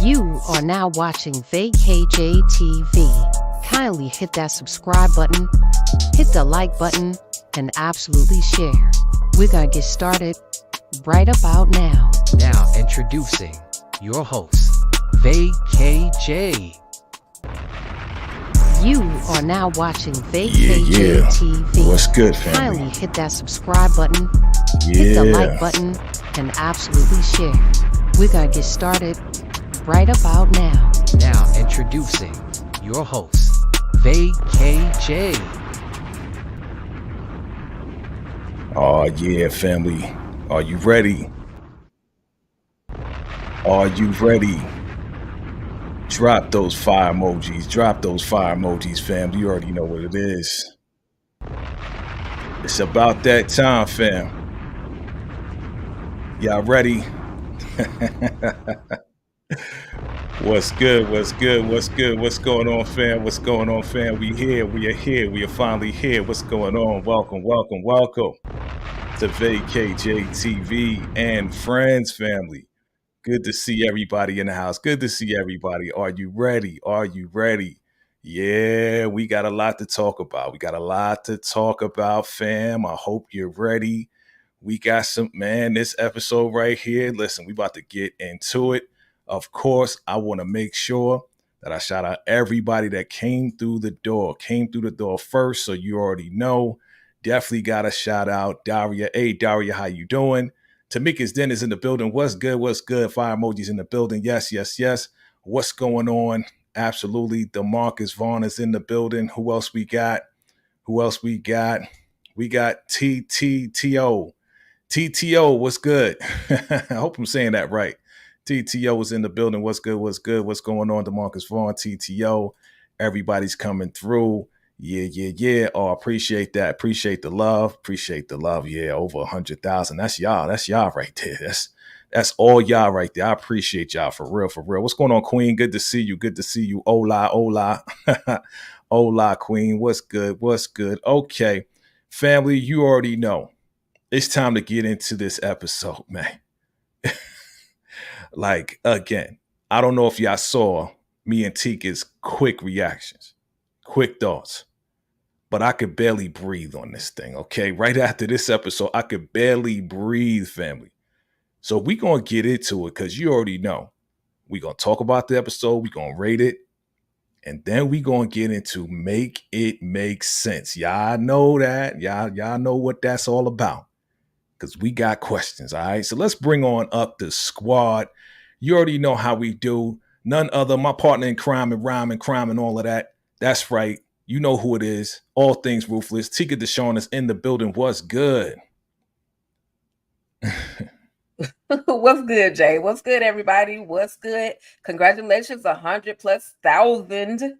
You are now watching VACAY-JayTV. Kindly hit that subscribe button, hit the like button, and absolutely share. We're gonna get started right about now. Now introducing your host, VACAY-J. You are now watching VACAY-JayTV. What's good, family? Kindly hit that subscribe button, hit the like button, and absolutely share. We're gonna get started right about now. Now introducing your host, VACAY-J. Oh yeah, family. Are you ready? Are you ready? Drop those fire emojis. Drop those fire emojis, fam. You already know what it is. It's about that time, fam. Y'all ready? What's good? What's good? What's good? What's going on, fam? What's going on, fam? We here. We are here. We are finally here. What's going on? Welcome, welcome, welcome to VACAY-JayTV and friends, family. Good to see everybody in the house. Good to see everybody. Are you ready? Are you ready? Yeah, we got a lot to talk about. We got a lot to talk about, fam. I hope you're ready. We got some, man, this episode right here. Listen, we about to get into it. Of course, I want to make sure that I shout out everybody that came through the door first. So you already know. Definitely got to shout out Daria. Hey, Daria, how you doing? Tamika's Den is in the building. What's good? What's good? Fire emojis in the building. Yes, yes, yes. What's going on? Absolutely. DeMarcus Vaughn is in the building. Who else we got? Who else we got? We got TTTO. TTO, what's good? I hope I'm saying that right. TTO is in the building. What's good? What's good? What's going on? DeMarcus Vaughn, TTO. Everybody's coming through. Yeah, yeah, yeah. Oh, appreciate that. Appreciate the love. Appreciate the love. Yeah, over 100,000. That's y'all. That's y'all right there. That's all y'all right there. I appreciate y'all for real, for real. What's going on, Queen? Good to see you. Good to see you. Hola, hola. Hola, Queen. What's good? What's good? Okay, family, you already know. It's time to get into this episode, man. Like, again, I don't know if y'all saw me and Tika's quick reactions, quick thoughts, but I could barely breathe on this thing, okay? Right after this episode, I could barely breathe, family. So we going to get into it because you already know. We going to talk about the episode. We going to rate it. And then we going to get into make it make sense. Y'all know that. Y'all know what that's all about. Because we got questions, all right? So let's bring on up the squad. You already know how we do. None other, my partner in crime and rhyme and crime and all of that. That's right. You know who it is. All things ruthless. Tika Deshawn is in the building. What's good? What's good, Jay? What's good, everybody? What's good? Congratulations, 100,000+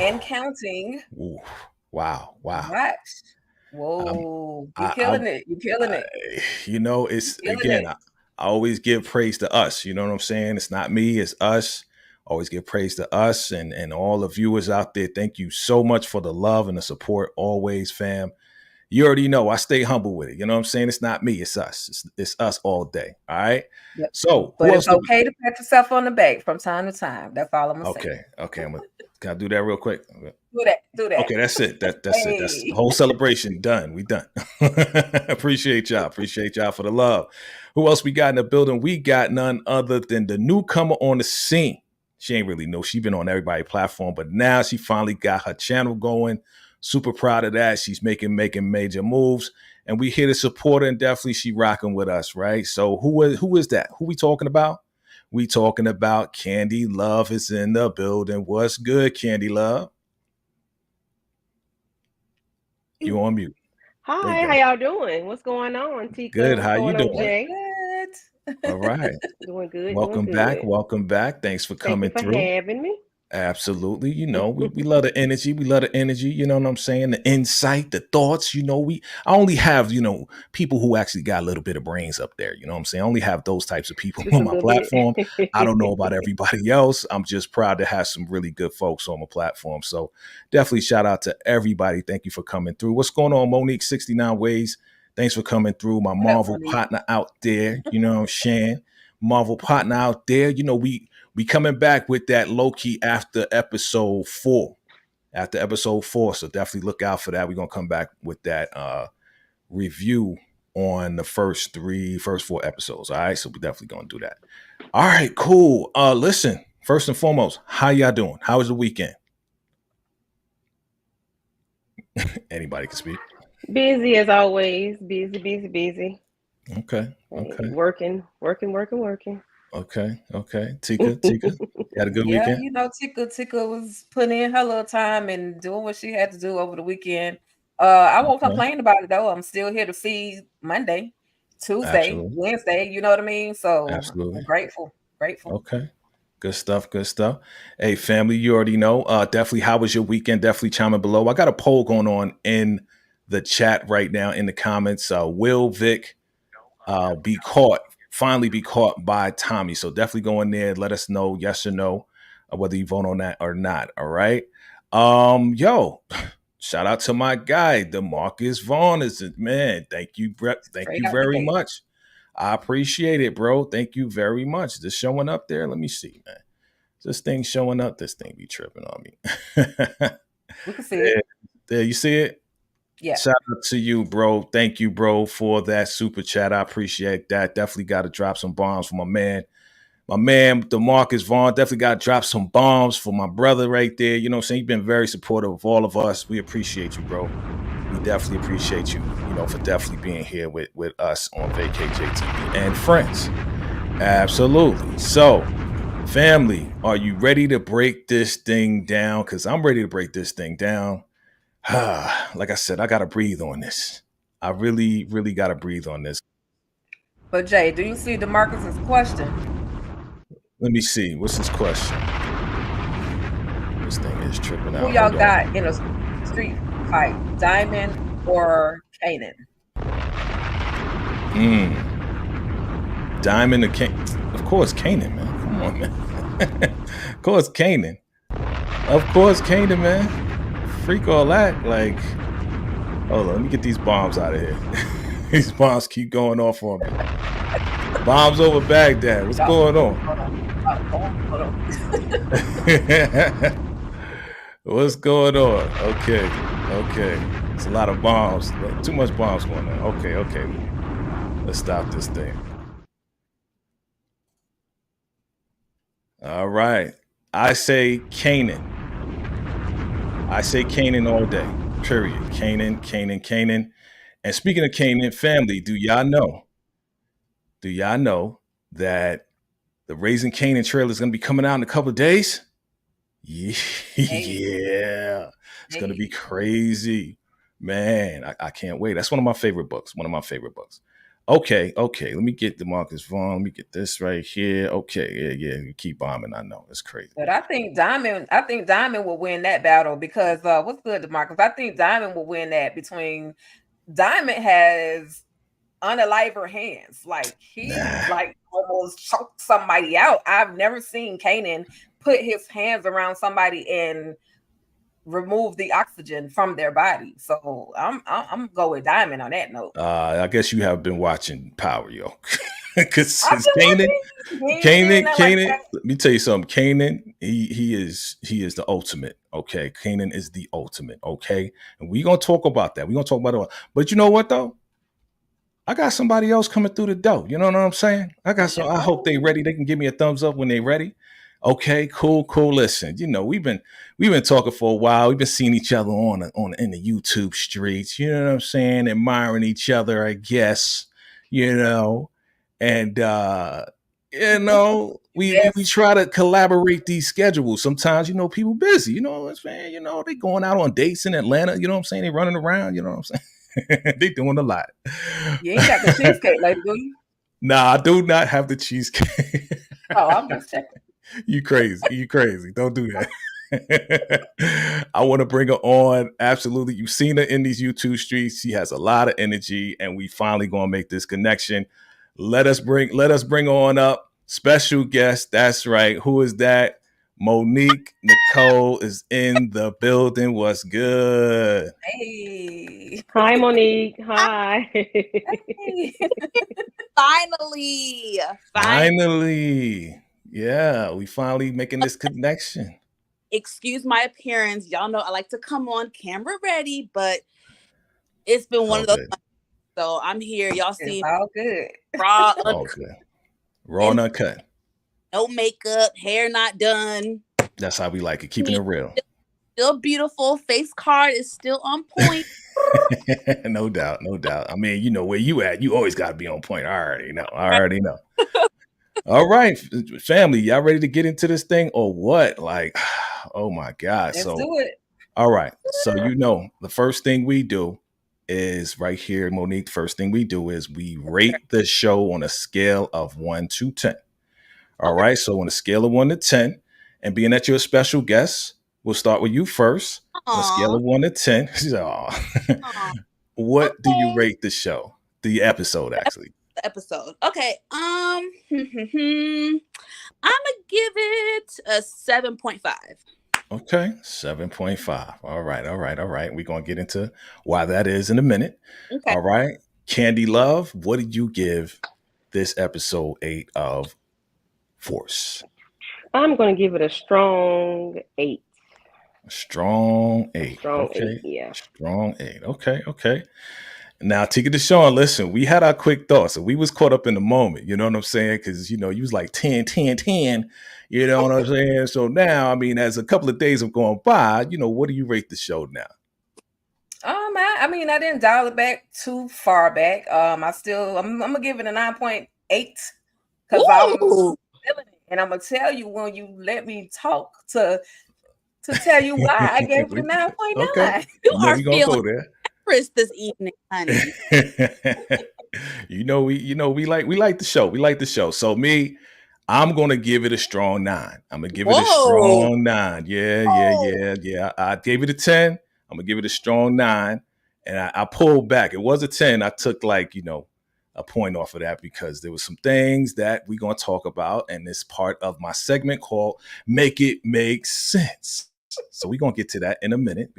and counting. Ooh, wow. Right. Whoa, you're killing it. You're killing it. You know, it's, again, I always give praise to us. You know what I'm saying? It's not me, it's us. Always give praise to us and all the viewers out there. Thank you so much for the love and the support always, fam. You already know I stay humble with it. You know what I'm saying? It's not me, it's us. It's us all day. All right. Yep. So, but it's okay to pat yourself on the back from time to time. That's all I'm gonna say. Okay. Can I do that real quick? Do that. Okay, that's it. That's it. That's the whole celebration done. We done. Appreciate y'all. Appreciate y'all for the love. Who else we got in the building? We got none other than the newcomer on the scene. She ain't really new. She been on everybody's platform, but now she finally got her channel going. Super proud of that. She's making major moves, and we here to support her, and definitely she rocking with us, right? So who is that? Who we talking about? We talking about Candy Love is in the building. What's good, Candy Love? You on mute. Hi, how y'all doing? What's going on, Tika? Good. How you doing? Good. All right. Doing good. Welcome back. Welcome back. Thanks for coming through. Thank you for having me. Absolutely. You know, we love the energy. We love the energy. You know what I'm saying? The insight, the thoughts. You know, I only have, people who actually got a little bit of brains up there. You know what I'm saying? I only have those types of people on my platform. I don't know about everybody else. I'm just proud to have some really good folks on my platform. So definitely shout out to everybody. Thank you for coming through. What's going on, Monique? 69 Ways. Thanks for coming through. My Marvel partner out there. You know, Shan. Marvel partner out there. You know, we coming back with that low-key after episode 4. After episode 4. So definitely look out for that. We're gonna come back with that review on the first 4 episodes. All right. So we definitely gonna do that. All right, cool. Listen, first and foremost, how y'all doing? How was the weekend? Anybody can speak. Busy as always. Busy. Okay. Working. Okay. Tika, you had a good weekend? You know, Tika was putting in her little time and doing what she had to do over the weekend. I won't complain about it though. I'm still here to feed Monday, Tuesday, Absolutely. Wednesday. You know what I mean? So Absolutely. I'm grateful. Okay. Good stuff. Hey, family, you already know. Definitely, how was your weekend? Definitely chime in below. I got a poll going on in the chat right now in the comments. Will Vic finally be caught by Tommy? So definitely go in there and let us know yes or no, whether you vote on that or not. All right. Yo, shout out to my guy, DeMarcus Vaughn. Man, thank you very much. I appreciate it, bro. Thank you very much. Just showing up there. Let me see, man. This thing showing up. This thing be tripping on me. We can see it. There, you see it? Yeah. Shout out to you, bro. Thank you, bro, for that super chat. I appreciate that. Definitely got to drop some bombs for my man. My man, DeMarcus Vaughn, definitely got to drop some bombs for my brother right there. You know what I'm saying? You've been very supportive of all of us. We appreciate you, bro. We definitely appreciate you, for definitely being here with us on VACAY-JayTV and friends. Absolutely. So, family, are you ready to break this thing down? Because I'm ready to break this thing down. Like I said, I got to breathe on this. I really, really got to breathe on this. But Jay, do you see DeMarcus's question? Let me see. What's his question? This thing is tripping out. Who y'all got in a street fight, Diamond or Kanan? Diamond or Kanan? Of course, Kanan, man. Come on, man. Of course, Kanan. Man. Freak all that. Like, hold on. Let me get these bombs out of here. These bombs keep going off on me. Bombs over Baghdad. What's going on? Hold on. What's going on? Okay. It's a lot of bombs. Too much bombs going on. Okay. Let's stop this thing. All right. I say Kanan. All day. Period. Kanan. And speaking of Kanan, family, do y'all know that the Raising Kanan trailer is going to be coming out in a couple of days? Yeah. It's going to be crazy. Man, I can't wait. That's one of my favorite books. Okay. Let me get DeMarcus Vaughn. Let me get this right here. Okay. Yeah. You keep bombing. I know. It's crazy. But I think Diamond will win that battle because what's good, DeMarcus? I think Diamond will win that. Between Diamond has unaliver hands. Like he like almost choked somebody out. I've never seen Kanan put his hands around somebody and remove the oxygen from their body. So I'm go with Diamond on that note. I guess you have been watching Power, yo. Because Kanan, let me tell you something. Kanan, he is the ultimate. Okay, Kanan is the ultimate. Okay, and we're gonna talk about that. But you know what though? I got somebody else coming through the door. You know what I'm saying? I hope they ready. They can give me a thumbs up when they ready. Okay, cool. Listen, we've been talking for a while. We've been seeing each other in the YouTube streets. You know what I'm saying? Admiring each other, I guess. And we try to collaborate these schedules. Sometimes people busy. You know what I'm saying? They going out on dates in Atlanta. You know what I'm saying? They running around. You know what I'm saying? They doing a lot. You ain't got the cheesecake lady, do you? Nah, I do not have the cheesecake. Oh, I'm just checking. You crazy. Don't do that. I want to bring her on. Absolutely. You've seen her in these YouTube streets. She has a lot of energy, and we finally going to make this connection. Let us bring her on up. Special guest. That's right. Who is that? Monique Nicole is in the building. What's good? Hey. Hi, Monique. Hi. Hey. Finally. Yeah, we finally making this connection. Excuse my appearance. Y'all know I like to come on camera ready, but it's been one All of those good. months. So I'm here. Y'all see It's all good. raw, All good. Raw and uncut. no makeup, hair not done. That's how we like it. Keeping it real. Still beautiful. Face card is still on point. No doubt. No doubt. I mean, you know where you at. You always got to be on point. I already know. All right, family. Y'all ready to get into this thing or what? Like, oh my God. Let's do it. All right. So, the first thing we do is right here, Monique. The first thing we do is we rate the show on a scale of 1 to 10. All right. So, on a scale of 1 to 10, and being that you're a special guest, we'll start with you first. On a scale of 1 to 10. What do you rate the show? The episode, actually. The episode. Okay. I'm gonna give it a 7.5. Okay, 7.5. All right. We're gonna get into why that is in a minute. Okay. All right. Candy Love, what did you give this episode 8 of Force? I'm going to give it a strong 8. Strong 8. Strong okay. 8, yeah. Strong 8. Okay. Now, Tika Deshawn, listen, we had our quick thoughts and we was caught up in the moment. You know what I'm saying? Because, you was like 10, 10, 10. You know what I'm saying? So now, I mean, as a couple of days have gone by, what do you rate the show now? I mean, I didn't dial it back too far back. I'm gonna give it a 9.8 because I'm feeling it. And I'm gonna tell you when you let me talk to tell you why I gave it a 9.9. Okay. You are we gonna go there. This evening, honey. we like the show. We like the show. So I'm gonna give it a strong 9. I'm gonna give it a strong 9. Yeah. I gave it a 10. I'm gonna give it a strong 9. And I pulled back. It was a 10. I took a point off of that because there was some things that we're gonna talk about, and it's part of my segment called Make It Make Sense. So we're gonna get to that in a minute.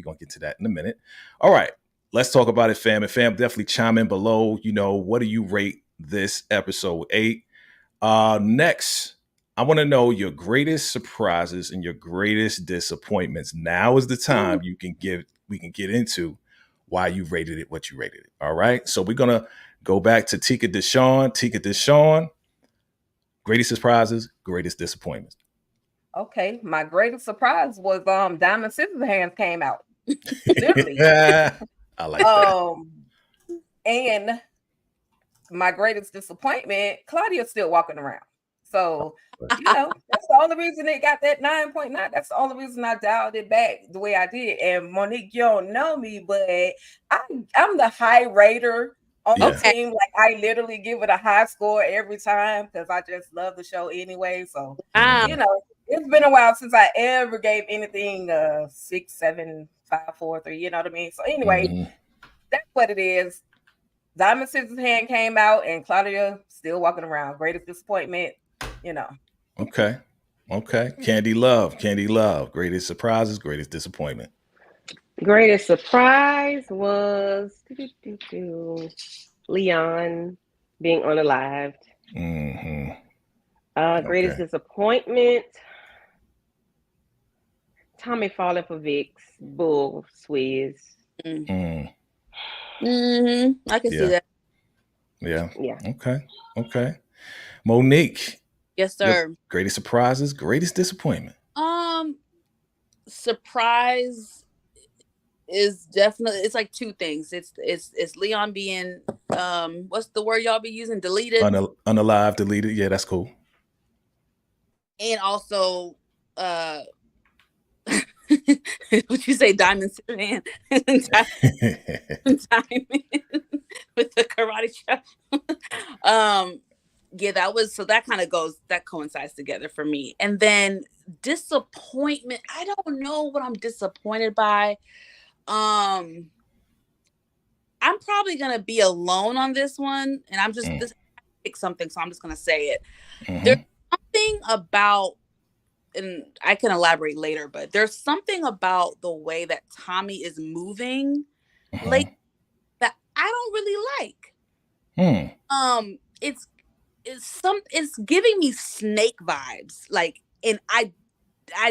All right. Let's talk about it, fam. And fam, definitely chime in below. What do you rate this episode 8? Next, I want to know your greatest surprises and your greatest disappointments. Now is the time we can get into why you rated it, what you rated it. All right. So we're gonna go back to Tika Deshawn. Greatest surprises, greatest disappointments. Okay, my greatest surprise was Diamond Scissorhands came out. Literally. I like that. And my greatest disappointment, Claudia's still walking around. So, that's the only reason it got that 9.9. That's the only reason I dialed it back the way I did. And Monique, you don't know me, but I'm the high rater on the team. Like, I literally give it a high score every time because I just love the show anyway. So, it's been a while since I ever gave anything 6, 7, 5, 4, 3. You know what I mean? So anyway, that's what it is. Diamond Scissorhands came out, and Claudia still walking around. Greatest disappointment, Okay. Candy Love. Greatest surprises, greatest disappointment. Greatest surprise was Leon being unalived. Greatest disappointment, Tommy falling for Vic's bull swizz. I can see that. Yeah. Okay. Monique. Yes, sir. Greatest surprises, greatest disappointment. Surprise is definitely, it's like two things. It's Leon being what's the word y'all be using? Deleted. Unalive, deleted. Yeah, that's cool. And also would you say Diamond Scissorhands? Diamond with the karate chop. That coincides together for me. And then disappointment, I don't know what I'm disappointed by. I'm probably gonna be alone on this one, and I'm just pick something, so I'm just gonna say it. There's something about and I can elaborate later, but there's something about the way that Tommy is moving like that I don't really like. It's giving me snake vibes. Like, and I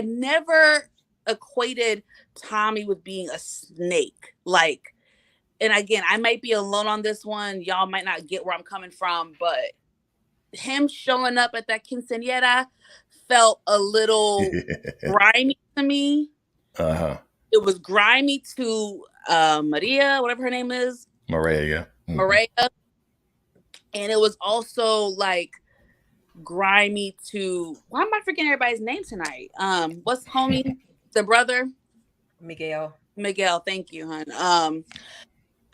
never equated Tommy with being a snake. Like, and again, I might be alone on this one. Y'all might not get where I'm coming from, but him showing up at that quinceañera felt a little grimy to me. It was grimy to Maria, whatever her name is. Maria. Maria. And it was also like grimy to, why am I forgetting everybody's name tonight? What's homie? The brother? Miguel. Thank you, hon.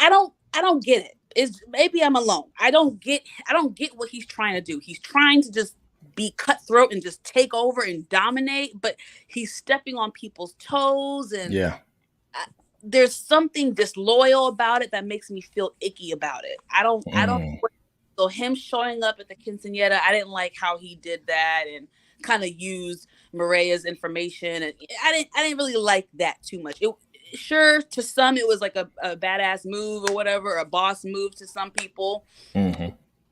I don't get it. It's maybe I'm alone. I don't get what he's trying to do. He's trying to just be cutthroat and just take over and dominate, but he's stepping on people's toes, and there's something disloyal about it that makes me feel icky about it. I don't. So him showing up at the quinceañera, I didn't like how he did that and kind of used Maria's information, and I didn't really like that too much. Sure, to some it was like a badass move or whatever, a boss move to some people.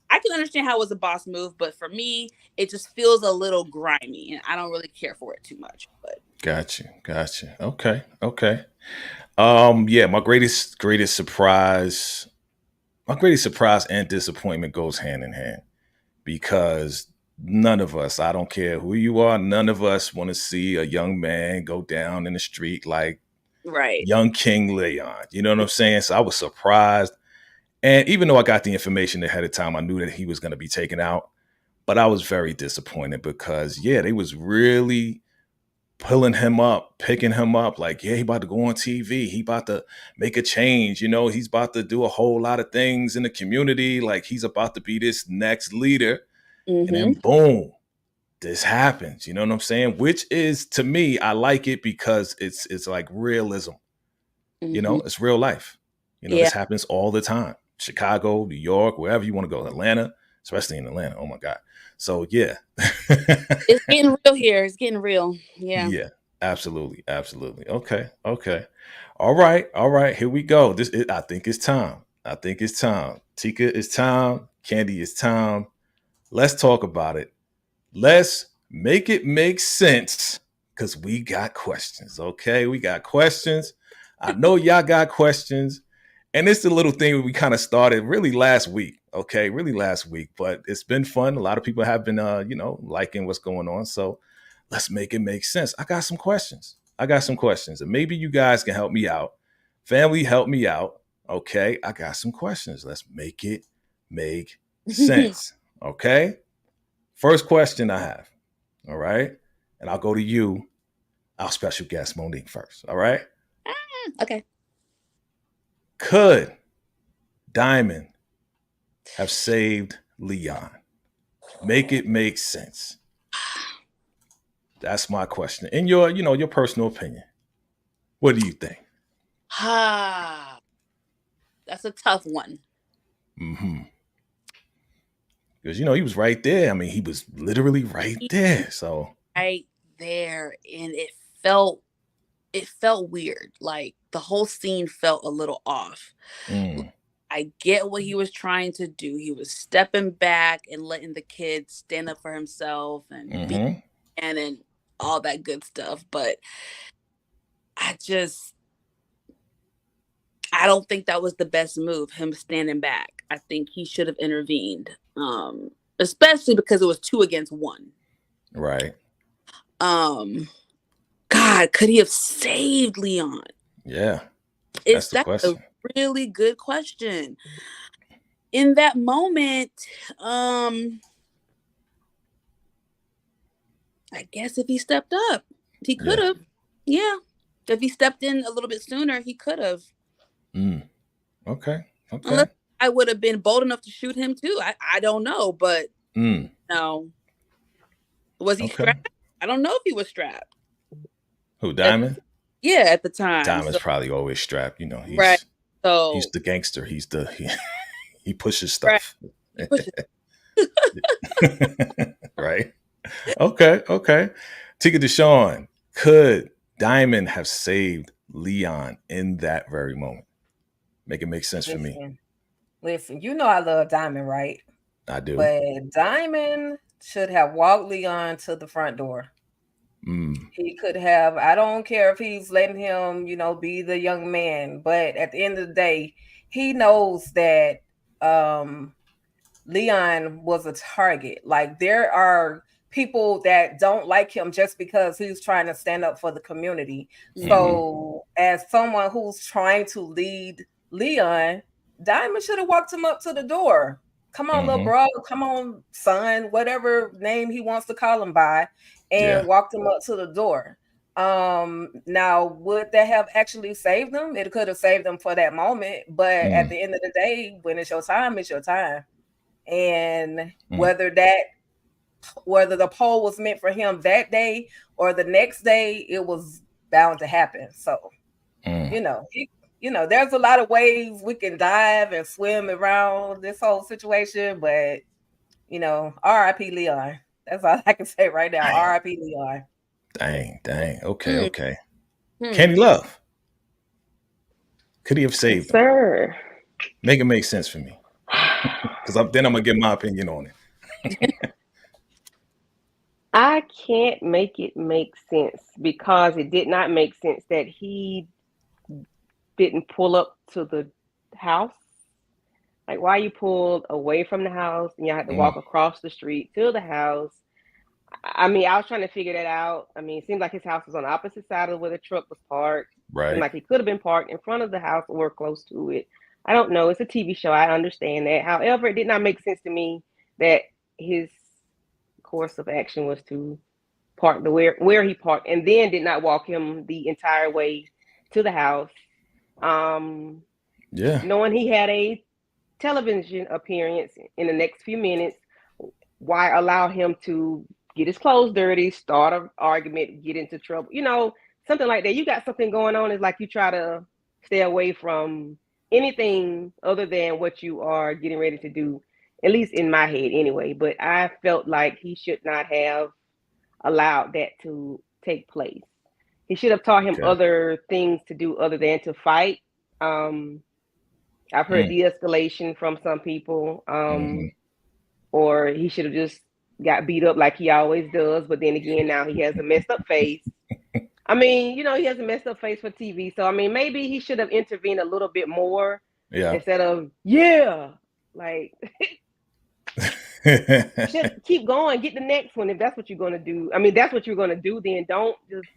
I can understand how it was a boss move, but for me, it just feels a little grimy, and I don't really care for it too much. But Gotcha. Okay. Yeah, my greatest surprise and disappointment goes hand in hand, because none of us, I don't care who you are, none of us want to see a young man go down in the street like young King Leon. You know what I'm saying? So I was surprised. And even though I got the information ahead of time, I knew that he was going to be taken out. But I was very disappointed because, they was really pulling him up, picking him up. Like, he about to go on TV. He about to make a change. You know, he's about to do a whole lot of things in the community. Like, he's about to be this next leader. And then boom, this happens. You know what I'm saying? Which is, to me, I like it because it's like realism. You know, it's real life. You know, this happens all the time. Chicago, New York, wherever you want to go, Atlanta, especially in Atlanta. Oh my God. So it's getting real here. It's getting real. Yeah. Yeah, absolutely. Okay. All right. Here we go. I think it's time. Tika, it's time. Candy, it's time. Let's talk about it. Let's make it make sense, because we got questions. Okay, we got questions. I know y'all got questions. And it's the little thing we kind of started really last week. Okay, really last week. But it's been fun. A lot of people have been, liking what's going on. So let's make it make sense. I got some questions. And maybe you guys can help me out. Family, help me out. Okay, I got some questions. Let's make it make sense. Okay. First question I have. All right. And I'll go to you, our special guest, Monique, first. All right. Okay. Could Diamond have saved Leon? Make it make sense. That's my question. In your personal opinion, what do you think? That's a tough one. Because, he was right there. I mean, he was literally right there. So right there. And it felt weird. Like, the whole scene felt a little off. I get what he was trying to do. He was stepping back and letting the kid stand up for himself and be, and all that good stuff. But I don't think that was the best move, him standing back. I think he should have intervened, especially because it was 2 against 1. Right. God, could he have saved Leon? Yeah. That's a really good question. In that moment, I guess if he stepped up, he could have. Yeah. If he stepped in a little bit sooner, he could have. Okay. Unless I would have been bold enough to shoot him too. I don't know, but no. Was he strapped? I don't know if he was strapped. Who, Diamond? At the time. Diamond's probably always strapped. He's right. So he's the gangster. He pushes stuff. Right. Right. Okay. Tika Deshawn, could Diamond have saved Leon in that very moment? Make it make sense for me. Listen, you know I love Diamond, right? I do. But Diamond should have walked Leon to the front door. He could have, I don't care if he's letting him, be the young man, but at the end of the day, he knows that Leon was a target. Like, there are people that don't like him just because he's trying to stand up for the community. So as someone who's trying to lead Leon, Diamond should have walked him up to the door. Come on, little bro. Come on, son, whatever name he wants to call him by, and walked him up to the door. Now, would that have actually saved them? It could have saved them for that moment, but at the end of the day, when it's your time, it's your time. And whether the poll was meant for him that day or the next day, it was bound to happen. So, there's a lot of ways we can dive and swim around this whole situation, but R.I.P. Leon. That's all I can say right now. R.I.P. Leon. Dang. Okay. Candy Love. Could he have saved him? Sir. Make it make sense for me. Because then I'm going to give my opinion on it. I can't make it make sense because it did not make sense that he didn't pull up to the house. Like, why you pulled away from the house and you had to walk across the street to the house? I mean, I was trying to figure that out. I mean, it seemed like his house was on the opposite side of where the truck was parked. Right. Seemed like he could have been parked in front of the house or close to it. I don't know. It's a TV show. I understand that. However, it did not make sense to me that his course of action was to park where he parked and then did not walk him the entire way to the house. Knowing he had a television appearance in the next few minutes, why allow him to get his clothes dirty, start an argument, get into trouble, something like that. You got something going on. It's like you try to stay away from anything other than what you are getting ready to do, at least in my head anyway. But I felt like he should not have allowed that to take place. He should have taught him other things to do other than to fight. I've heard de-escalation from some people, or he should have just got beat up like he always does. But then again, now he has a messed up face. I mean, he has a messed up face for TV. So, I mean, maybe he should have intervened a little bit more instead of, like, just keep going, get the next one if that's what you're going to do. I mean, that's what you're going to do. Then don't just,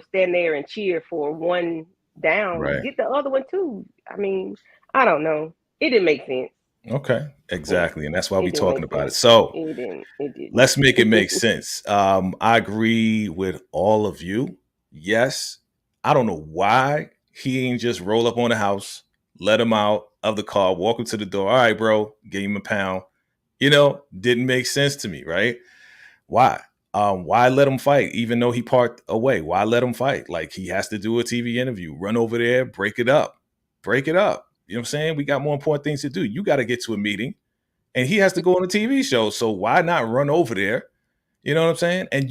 stand there and cheer for one down. Right. Get the other one too. I mean, I don't know. It didn't make sense. Okay, exactly. And that's why we're talking about it. So it didn't. Let's make it make sense. I agree with all of you. Yes. I don't know why he ain't just roll up on the house, let him out of the car, walk him to the door. All right, bro, gave him a pound. Didn't make sense to me, right? Why? Why let him fight, even though he parked away? Why let him fight? Like, he has to do a TV interview, run over there, break it up. You know what I'm saying? We got more important things to do. You got to get to a meeting, and he has to go on a TV show. So why not run over there? You know what I'm saying? And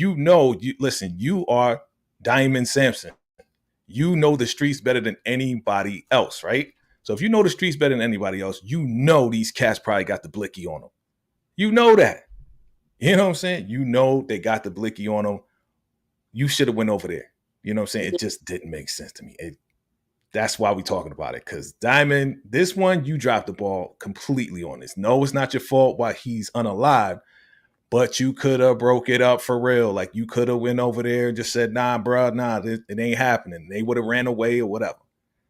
listen, you are Diamond Sampson. You know the streets better than anybody else, right? So if you know the streets better than anybody else, these cats probably got the blicky on them. You know that. You know what I'm saying? They got the blicky on them. You should have went over there. You know what I'm saying? It just didn't make sense to me. That's why we're talking about it. Because Diamond, this one, you dropped the ball completely on this. No, it's not your fault why he's unalive, but you could have broke it up for real. Like, you could have went over there and just said, nah, bro, it ain't happening. They would have ran away or whatever.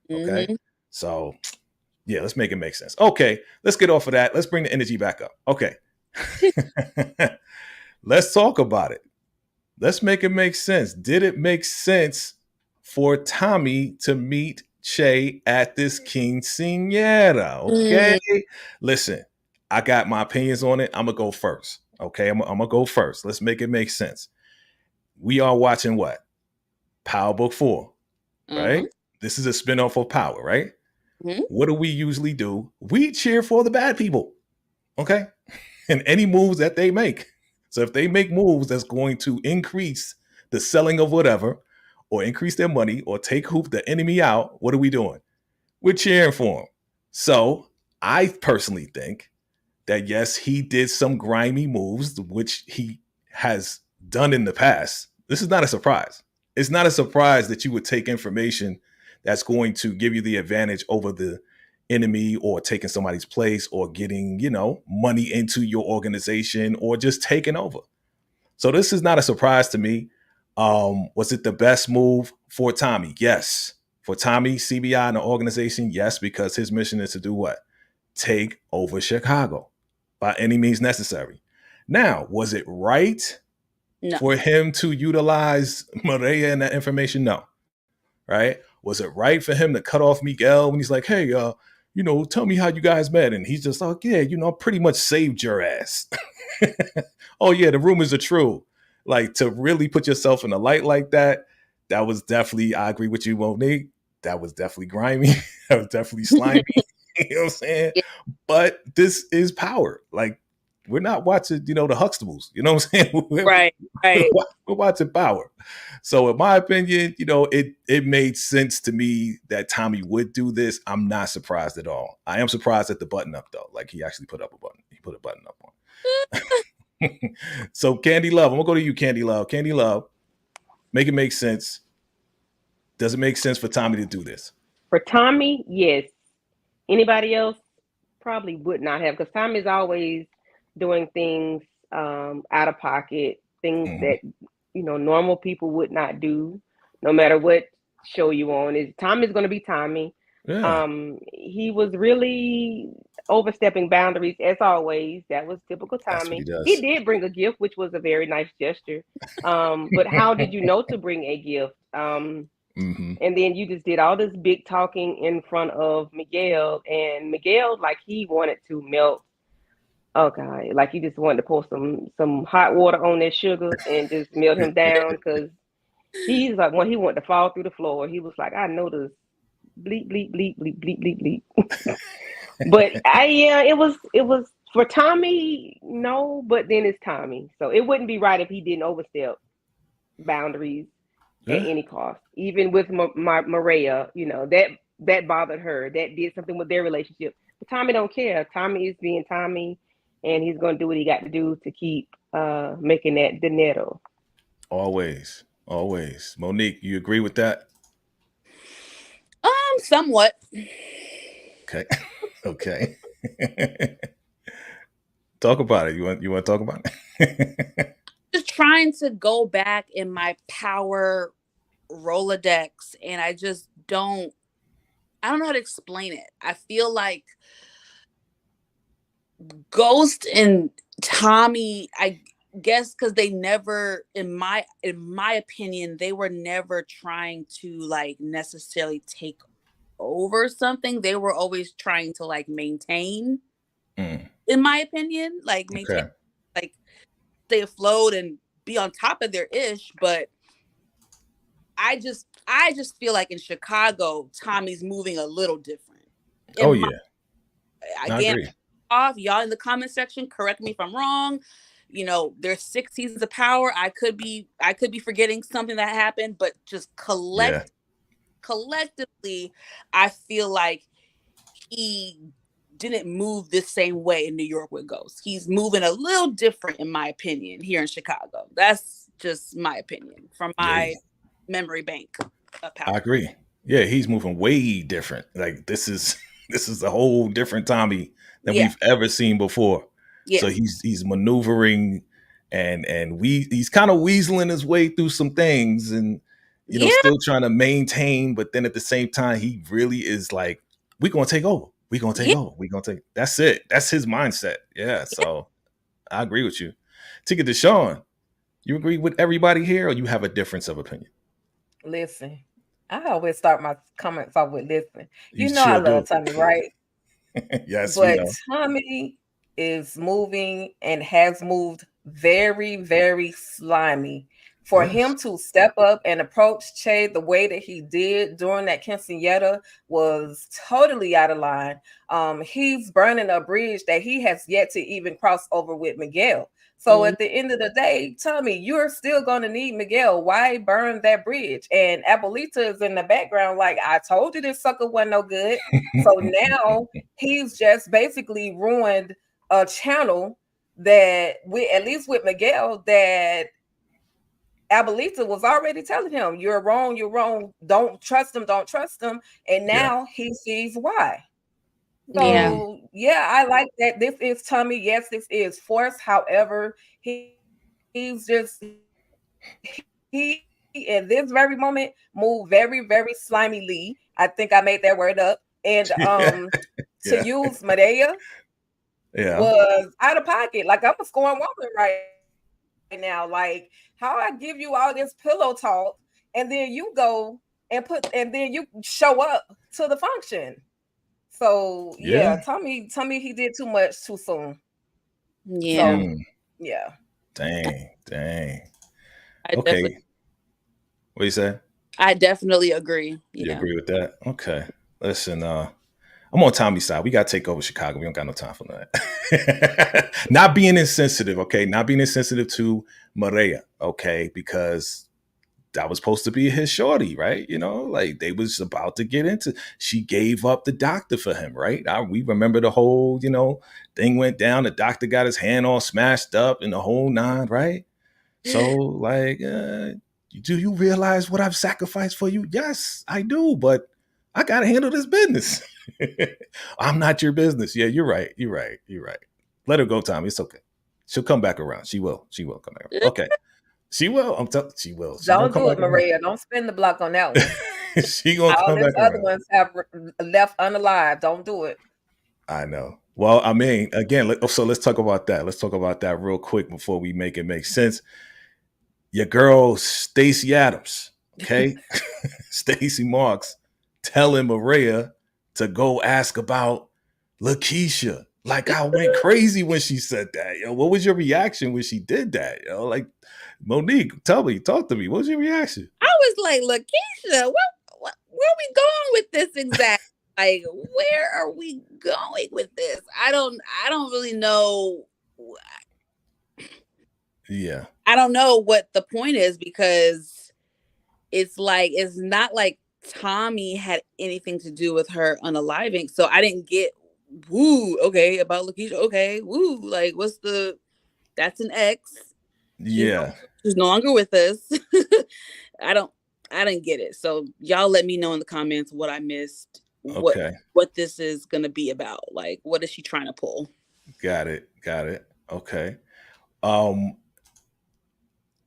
Okay? So, yeah, let's make it make sense. Okay, let's get off of that. Let's bring the energy back up. Okay. Let's talk about it. Let's make it make sense. Did it make sense for Tommy to meet Che at this quinceañera? Okay. Listen, I got my opinions on it. I'm going to go first. Okay. I'm going to go first. Let's make it make sense. We are watching what? Power Book 4, right? This is a spinoff of Power, right? What do we usually do? We cheer for the bad people. Okay. And any moves that they make. So if they make moves that's going to increase the selling of whatever, or increase their money, or take the enemy out, what are we doing? We're cheering for him. So I personally think that yes, he did some grimy moves, which he has done in the past. This is not a surprise. It's not a surprise that you would take information that's going to give you the advantage over the enemy, or taking somebody's place, or getting, money into your organization, or just taking over. So this is not a surprise to me. Was it the best move for Tommy? Yes. For Tommy, CBI and the organization, yes, because his mission is to do what? Take over Chicago by any means necessary. Now, was it right for him to utilize Maria and that information? No. Right? Was it right for him to cut off Miguel when he's like, hey, tell me how you guys met? And he's just like, yeah, pretty much saved your ass. Oh, yeah, the rumors are true. Like, to really put yourself in the light like that, that was definitely, I agree with you, Monique. That was definitely grimy. That was definitely slimy. You know what I'm saying? Yeah. But this is power. Like, we're not watching, the Huxtables. You know what I'm saying? Right. We're watching power. So in my opinion, it made sense to me that Tommy would do this. I'm not surprised at all. I am surprised at the button up, though. Like, he actually put up a button. He put a button up on. So Candy Love, I'm going to go to you, Candy Love. Candy Love, make it make sense. Does it make sense for Tommy to do this? For Tommy, yes. Anybody else probably would not have, because Tommy's always doing things out of pocket, things that normal people would not do, no matter what show you on. Tommy's going to be Tommy. Yeah. He was really overstepping boundaries as always. That was typical Tommy. He did bring a gift, which was a very nice gesture. But how did you know to bring a gift? And then you just did all this big talking in front of Miguel, and Miguel, like, he wanted to melt. Oh God, like, you just wanted to pour some hot water on that sugar and just melt him down, because he's like, when he wanted to fall through the floor, he was like, I know this, bleep bleep bleep bleep bleep bleep bleep. But it was for Tommy, no, but then it's Tommy, so it wouldn't be right if he didn't overstep boundaries at any cost. Even with Maria, that bothered her. That did something with their relationship. But Tommy don't care. Tommy is being Tommy, and he's going to do what he got to do to keep making that dinero. Always. Monique, you agree with that? Somewhat. Okay. Talk about it. You want to talk about it? Just trying to go back in my power Rolodex, and I don't know how to explain it. I feel like Ghost and Tommy, I guess, because they never, in my opinion, they were never trying to, like, necessarily take over something. They were always trying to, like, maintain, in my opinion, like, maintain, like, stay afloat and be on top of their ish. But I just feel like in Chicago, Tommy's moving a little different. I agree. Y'all in the comment section, correct me if I'm wrong. There's 6 seasons of power. I could be forgetting something that happened, but just collectively, I feel like he didn't move the same way in New York with Ghost. He's moving a little different, in my opinion, here in Chicago. That's just my opinion from my memory bank of power. I agree. Yeah, he's moving way different. Like, this is a whole different Tommy than we've ever seen before. Yeah. So he's maneuvering and he's kind of weaseling his way through some things, and still trying to maintain, but then at the same time, he really is like, we're gonna take over. We're gonna take over. We're gonna take. That's it. That's his mindset. Yeah. So I agree with you. Ticket to Sean. You agree with everybody here, or you have a difference of opinion? Listen, I always start my comments off with listen. I love Tommy, right? Yes, but Tommy is moving and has moved very, very slimy. For him to step up and approach Che the way that he did during that quinceañera was totally out of line. He's burning a bridge that he has yet to even cross over with Miguel. So at the end of the day, Tommy, you're still going to need Miguel. Why burn that bridge? And Abuelita is in the background like, I told you this sucker wasn't no good. So now he's just basically ruined a channel that, at least with Miguel, that Abuelita was already telling him, you're wrong, don't trust him. And now he sees why. So yeah, I like that. This is Tommy. Yes, this is forced. However, he's just he in this very moment moved very, very slimily. I think I made that word up. And to use Medea was out of pocket. Like, I'm a scorned woman right now. Like, how I give you all this pillow talk, and then you go and then you show up to the function. So yeah, Tommy, he did too much too soon. Yeah. So, yeah. Dang. I Okay. What you say? I definitely agree. You agree with that? Okay. Listen, I'm on Tommy's side. We got to take over Chicago. We don't got no time for that. Not being insensitive, okay? Not being insensitive to Maria, okay? Because that was supposed to be his shorty, right? You know, like they was about to get into. She gave up the doctor for him, right? We remember the whole, thing went down. The doctor got his hand all smashed up and the whole nine, right? So, like, do you realize what I've sacrificed for you? Yes, I do, but I got to handle this business. I'm not your business. Yeah, you're right. Let her go, Tommy. It's okay. She'll come back around. She will come back around. Okay. She will. I'm telling. She will. Don't do it, Maria. Don't spin the block on that one. She gonna come back. All these other ones have left unalive. Don't do it. I know. Well, I mean, again, so let's talk about that. Let's talk about that real quick before we make it make sense. Your girl, Stacey Adams, okay? Stacey Marks telling Maria to go ask about Lakeisha. Like, I went crazy when she said that. Yo, what was your reaction when she did that? Yo, like, Monique, talk to me. What was your reaction? I was like, Lakeisha, where are we going with this exactly? Like, where are we going with this? I don't really know. Yeah. I don't know what the point is, because it's not like Tommy had anything to do with her unaliving. So I didn't get okay, about Lakeisha. Okay, like that's an ex. Yeah. She's no longer with us. I didn't get it. So y'all let me know in the comments what I missed. Okay. What this is gonna be about. Like, what is she trying to pull? Got it. Okay.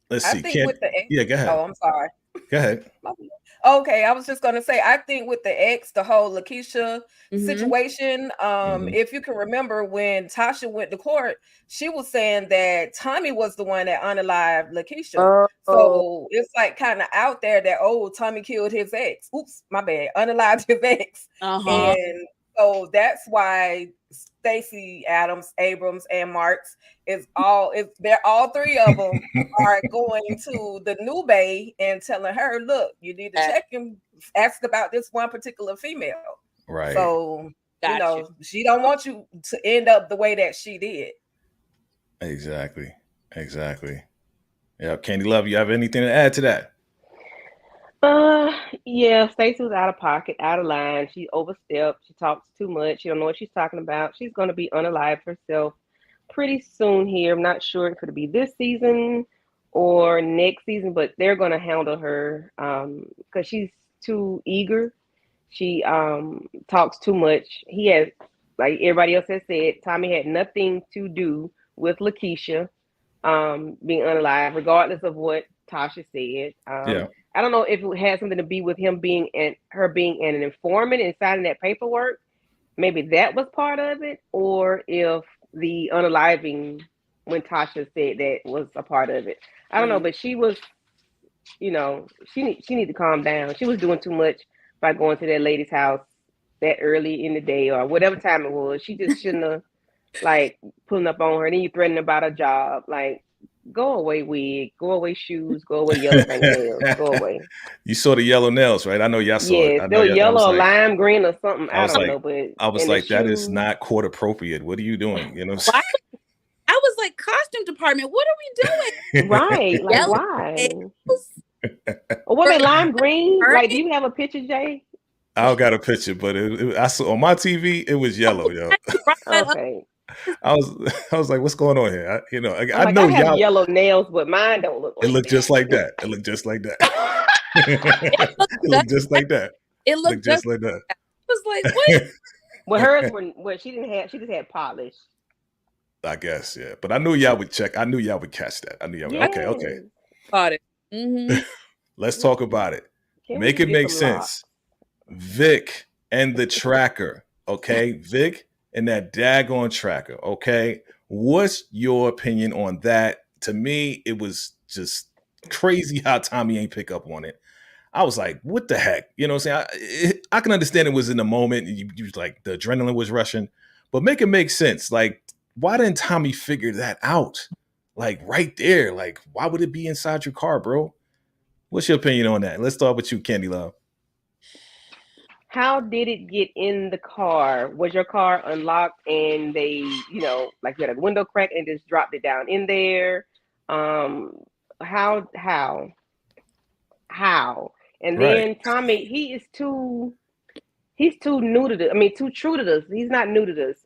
Let's see. With the ex, yeah, go ahead. Oh, I'm sorry. Go ahead. Okay, I was just gonna say, I think with the ex, the whole Lakeisha situation, if you can remember when Tasha went to court, she was saying that Tommy was the one that unalived Lakeisha. So it's like kind of out there that, Tommy killed his ex. Oops, my bad. Unalived his ex. And so that's why Stacey Adams, Abrams, and Marks they're all three of them are going to the new bae and telling her, look, you need to check and ask about this one particular female. Right. So, she don't want you to end up the way that she did. Exactly. Yeah, Candy Love, you have anything to add to that? Yeah, Stacey was out of pocket, out of line. She overstepped. She talks too much. She don't know what she's talking about. She's going to be unalived herself pretty soon here. I'm not sure if it'll be this season or next season, but they're going to handle her because she's too eager. She talks too much. He has, like everybody else has said, Tommy had nothing to do with Lakeisha being unalive, regardless of what Tasha said. I don't know if it had something to be with him being an informant and signing that paperwork. Maybe that was part of it, or if the unaliving, when Tasha said that, was a part of it. I don't know, but she was, she need to calm down. She was doing too much by going to that lady's house that early in the day or whatever time it was. She just shouldn't have pulling up on her. And then you threatening about a job. Like, go away, wig. Go away, shoes. Go away, yellow nails. Go away. You saw the yellow nails, right? I know y'all saw it. Yes, they were yellow or lime green or something. I don't know, but I was like, that is not court appropriate. What are you doing? You know what I'm saying? I was like, costume department. What are we doing? Right. Like, Yellow why? nails? Or were they lime green? Burgundy? Like, do you have a picture, Jay? I don't got a picture, but I saw on my TV it was yellow, yo. You brought that up. Okay. I was like, what's going on here? I Like, know I have y'all. yellow nails, but mine don't look It like looked that. just like that. It looked just like that. It looked just like that. It looked just like that. I was like, what? Well, hers were she just had polish. I guess, yeah. But I knew y'all would check. I knew y'all would catch that. I knew y'all would. Okay. Got it. Mm-hmm. Let's talk about it. Can Make we it get make some sense. Vic and the tracker, okay? Vic and that daggone tracker, okay? What's your opinion on that? To me, it was just crazy how Tommy ain't pick up on it. I was like, what the heck? You know what I'm saying? I can understand it was in the moment. You was like, the adrenaline was rushing. But make it make sense. Like, why didn't Tommy figure that out? Like, right there. Like, why would it be inside your car, bro? What's your opinion on that? Let's start with you, Candy Love. How did it get in the car? Was your car unlocked and they, like you had a window crack and just dropped it down in there? How? And then Tommy, he's too new to this. I mean, too true to this. He's not new to this.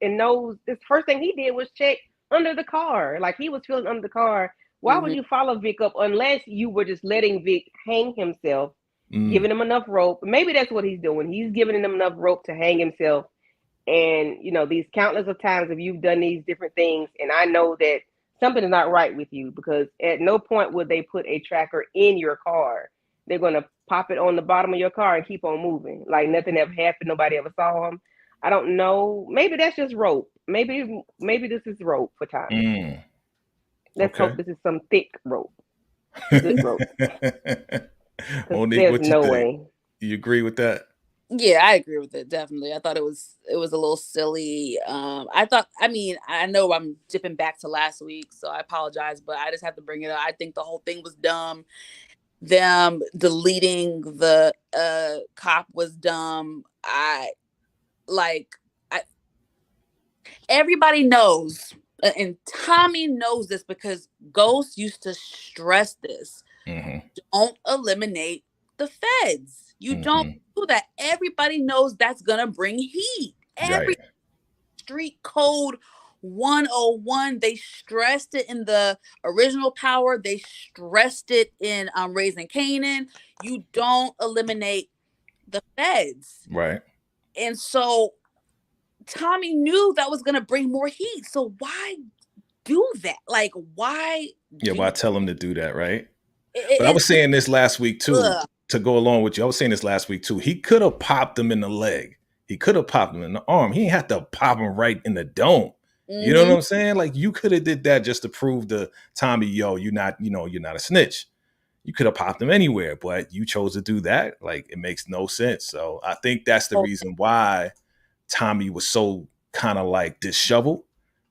Knows this first thing he did was check under the car. Like, he was feeling under the car. Why would you follow Vic up unless you were just letting Vic hang himself, giving him enough rope? Maybe that's what he's doing. He's giving him enough rope to hang himself. And, these countless of times if you've done these different things, and I know that something is not right with you, because at no point would they put a tracker in your car. They're going to pop it on the bottom of your car and keep on moving. Like nothing ever happened. Nobody ever saw him. I don't know. Maybe that's just rope. Maybe this is rope for Tommy. Let's hope this is some thick rope. Good rope. Monique, what you no think? way. You agree with that? Yeah, I agree with it. Definitely. I thought it was a little silly. I know I'm dipping back to last week, so I apologize, but I just have to bring it up. I think the whole thing was dumb. Them deleting the cop was dumb. Everybody knows, and Tommy knows this because Ghost used to stress this. Don't eliminate the feds. You don't do that. Everybody knows that's gonna bring heat. Street code 101. They stressed it in the original Power. They stressed it in Raising Kanan. You don't eliminate the feds. Right. And so Tommy knew that was going to bring more heat. So why do that? Like, why? Why tell him to do that, right? But I was saying this last week, too, to go along with you. I was saying this last week, too. He could have popped him in the leg. He could have popped him in the arm. He didn't have to pop him right in the dome. You know what I'm saying? Like, you could have did that just to prove to Tommy, you're not a snitch. You could have popped him anywhere, but you chose to do that. Like, it makes no sense. So I think that's the reason why Tommy was so kind of like disheveled,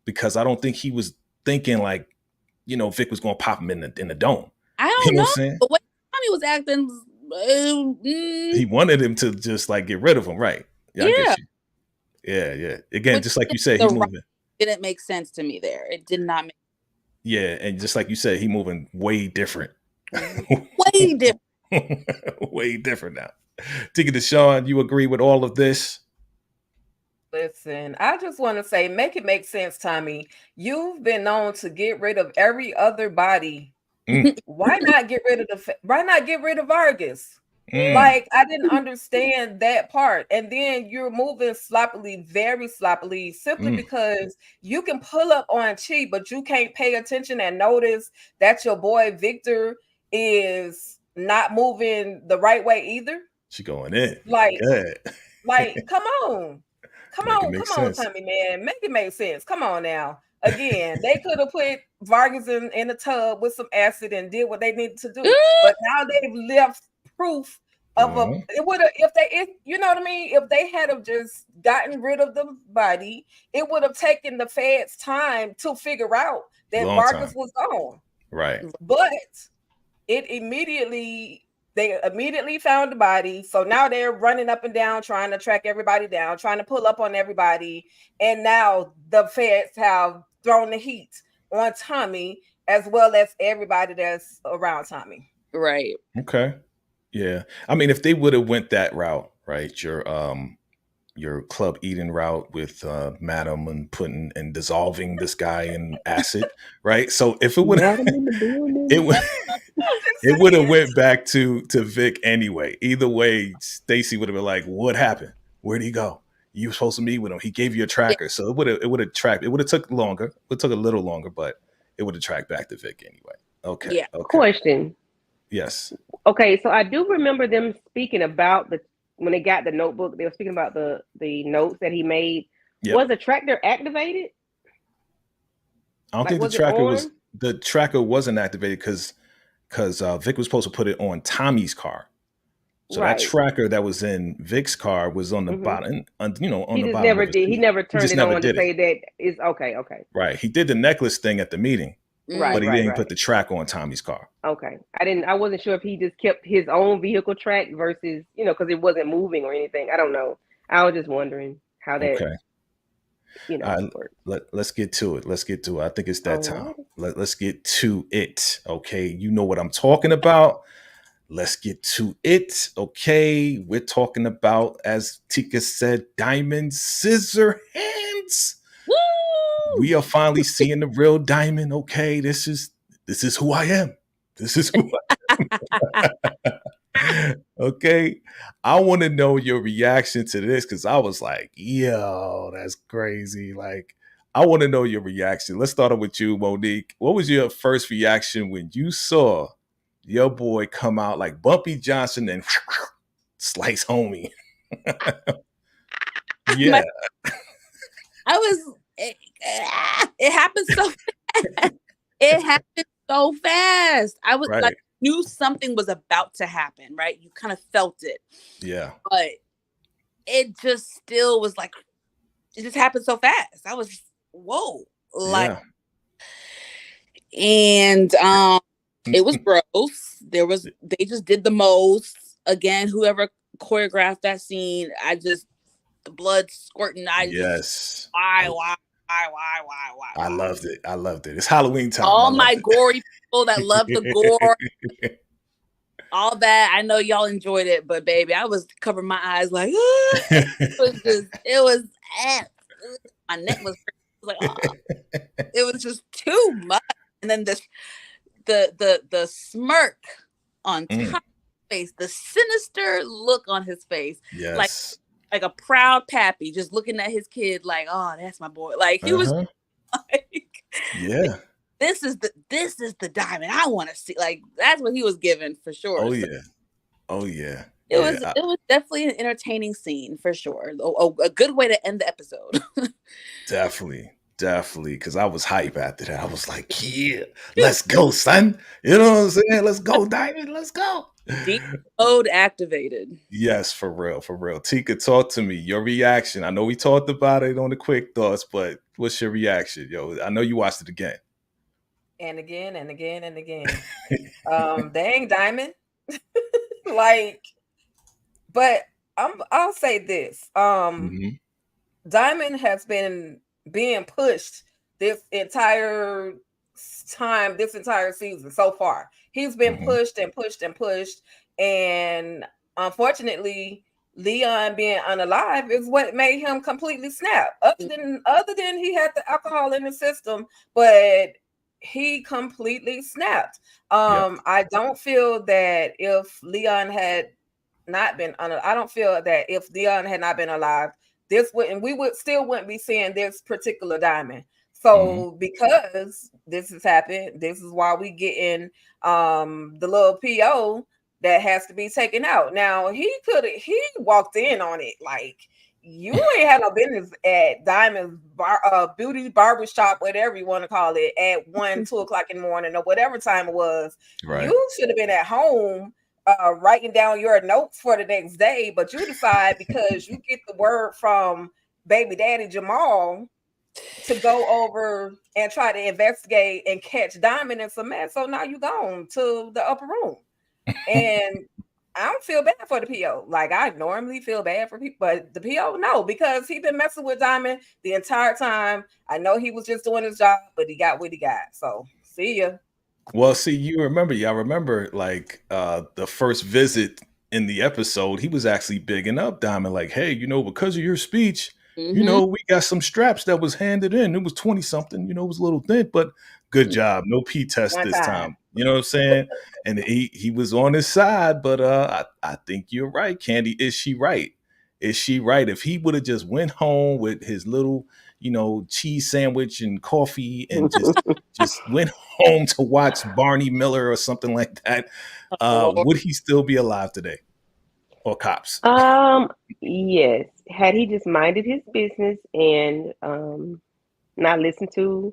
because I don't think he was thinking like, Vic was going to pop him in the dome. I don't know. What I'm saying? But when Tommy was acting, he wanted him to just like get rid of him, right? I get you. Yeah. Again, just like you said, he's moving. Didn't make sense to me there. It did not make sense. Yeah, and just like you said, he moving way different. Way different. Way different now. Tika Deshawn, you agree with all of this? Listen, I just want to say, make it make sense, Tommy. You've been known to get rid of every other body. Why not get rid of Vargas? Like, I didn't understand that part. And then you're moving sloppily, very sloppily, simply because you can pull up on Chi, but you can't pay attention and notice that your boy Victor is not moving the right way either. She going in. Like, come on, Tommy, man. Make it make sense. Come on now. Again, they could have put Vargas in a tub with some acid and did what they needed to do. But now they've left proof of it would have, you know what I mean? If they had have just gotten rid of the body, it would have taken the feds time to figure out that Vargas was gone. Right. But they immediately found the body. So now they're running up and down, trying to track everybody down, trying to pull up on everybody. And now the feds have thrown the heat. on Tommy as well as everybody that's around Tommy. Right. Okay. Yeah. I mean, if they would have went that route, right? Your Club Eden route with Madam and putting and dissolving this guy in acid, right? So if it would have, Madam in the building. it would it would have went back to Vic anyway. Either way, Stacy would have been like, "What happened? Where'd he go? You were supposed to meet with him. He gave you a tracker." So it would have tracked. It would have took longer. It would took a little longer, but it would have tracked back to Vic anyway. Okay. Yeah. Okay. Question. Yes. Okay, so I do remember them speaking about when they got the notebook. They were speaking about the notes that he made. Yep. Was the tracker activated? I don't think the tracker wasn't activated because Vic was supposed to put it on Tommy's car. So Right. that tracker that was in Vic's car was on the bottom, on He the just bottom. never of his did. He seat. never turned just it never on to did say it. that it's okay. Okay. Right. He did the necklace thing at the meeting, Right. but he right, didn't right. put the tracker on Tommy's car. Okay. I wasn't sure if he just kept his own vehicle track versus, because it wasn't moving or anything. I don't know. I was just wondering how that, Okay. works. Let's get to it. I think it's that time. Let's get to it. Okay. You know what I'm talking about. Let's get to it. Okay. We're talking about, as Tika said, Diamond Scissor Hands. Woo! We are finally seeing the real Diamond. Okay. This is who I am. This is who I am. Okay. I want to know your reaction to this because I was like, yo, that's crazy. Like, I want to know your reaction. Let's start off with you, Monique. What was your first reaction when you saw your boy come out like Bumpy Johnson and slice homie? Yeah. I was. It happened so fast. It happened so fast. I was Right. knew something was about to happen, right? You kind of felt it. Yeah. But it just still was like, it just happened so fast. I was, whoa. Yeah. And it was gross. They just did the most. Again, whoever choreographed that scene, the blood squirting. Yes. Why? I loved it. It's Halloween time. All my gory people that love the gore, all that. I know y'all enjoyed it, but baby, I was covering my eyes like, my neck was like, it was just too much. And then the smirk on Tommy's face, the sinister look on his face, yes, like a proud pappy, just looking at his kid like, oh, that's my boy. Like he was like, yeah. This is the Diamond I want to see. Like that's what he was given for sure. Oh yeah. It was definitely an entertaining scene for sure. A good way to end the episode. Definitely. Because I was hype after that. I was like, yeah, let's go, son. You know what I'm saying? Let's go, Diamond. Let's go. Deep mode activated. Yes, for real. Tika, talk to me. Your reaction. I know we talked about it on the quick thoughts, but what's your reaction? Yo, I know you watched it again. And again and again and again. Dang Diamond. But I'll say this. Diamond has been being pushed this entire time, this entire season so far. He's been pushed and pushed and pushed. And unfortunately, Leon being unalive is what made him completely snap. Other than he had the alcohol in the system, but he completely snapped. I don't feel that if Leon had not been if Leon had not been alive, we wouldn't be seeing this particular Diamond. So because this has happened, this is why we get in the little PO that has to be taken out. Now he walked in on it like, you ain't had no business at Diamond's beauty barbershop, whatever you want to call it, at 1-2 o'clock in the morning or whatever time it was. Right. You should have been at home writing down your notes for the next day, but you decide because you get the word from baby daddy Jamal to go over and try to investigate and catch Diamond in some mess. So now you gone to the upper room. And I don't feel bad for the PO. Like, I normally feel bad for people, but the PO, no, because he been messing with Diamond the entire time. I know he was just doing his job, but he got what he got. So, see ya. Well, see, y'all remember like the first visit in the episode, he was actually bigging up Diamond, like, hey, because of your speech, we got some straps that was handed in. It was 20 something, it was a little thin, but good job. No P test One this time. time. You know what I'm saying? And he was on his side, but I think you're right, Candy. Is she right? Is she right? If he would have just went home with his little, cheese sandwich and coffee and just went home to watch Barney Miller or something like that, would he still be alive today? Or cops? Yes. Had he just minded his business and not listened to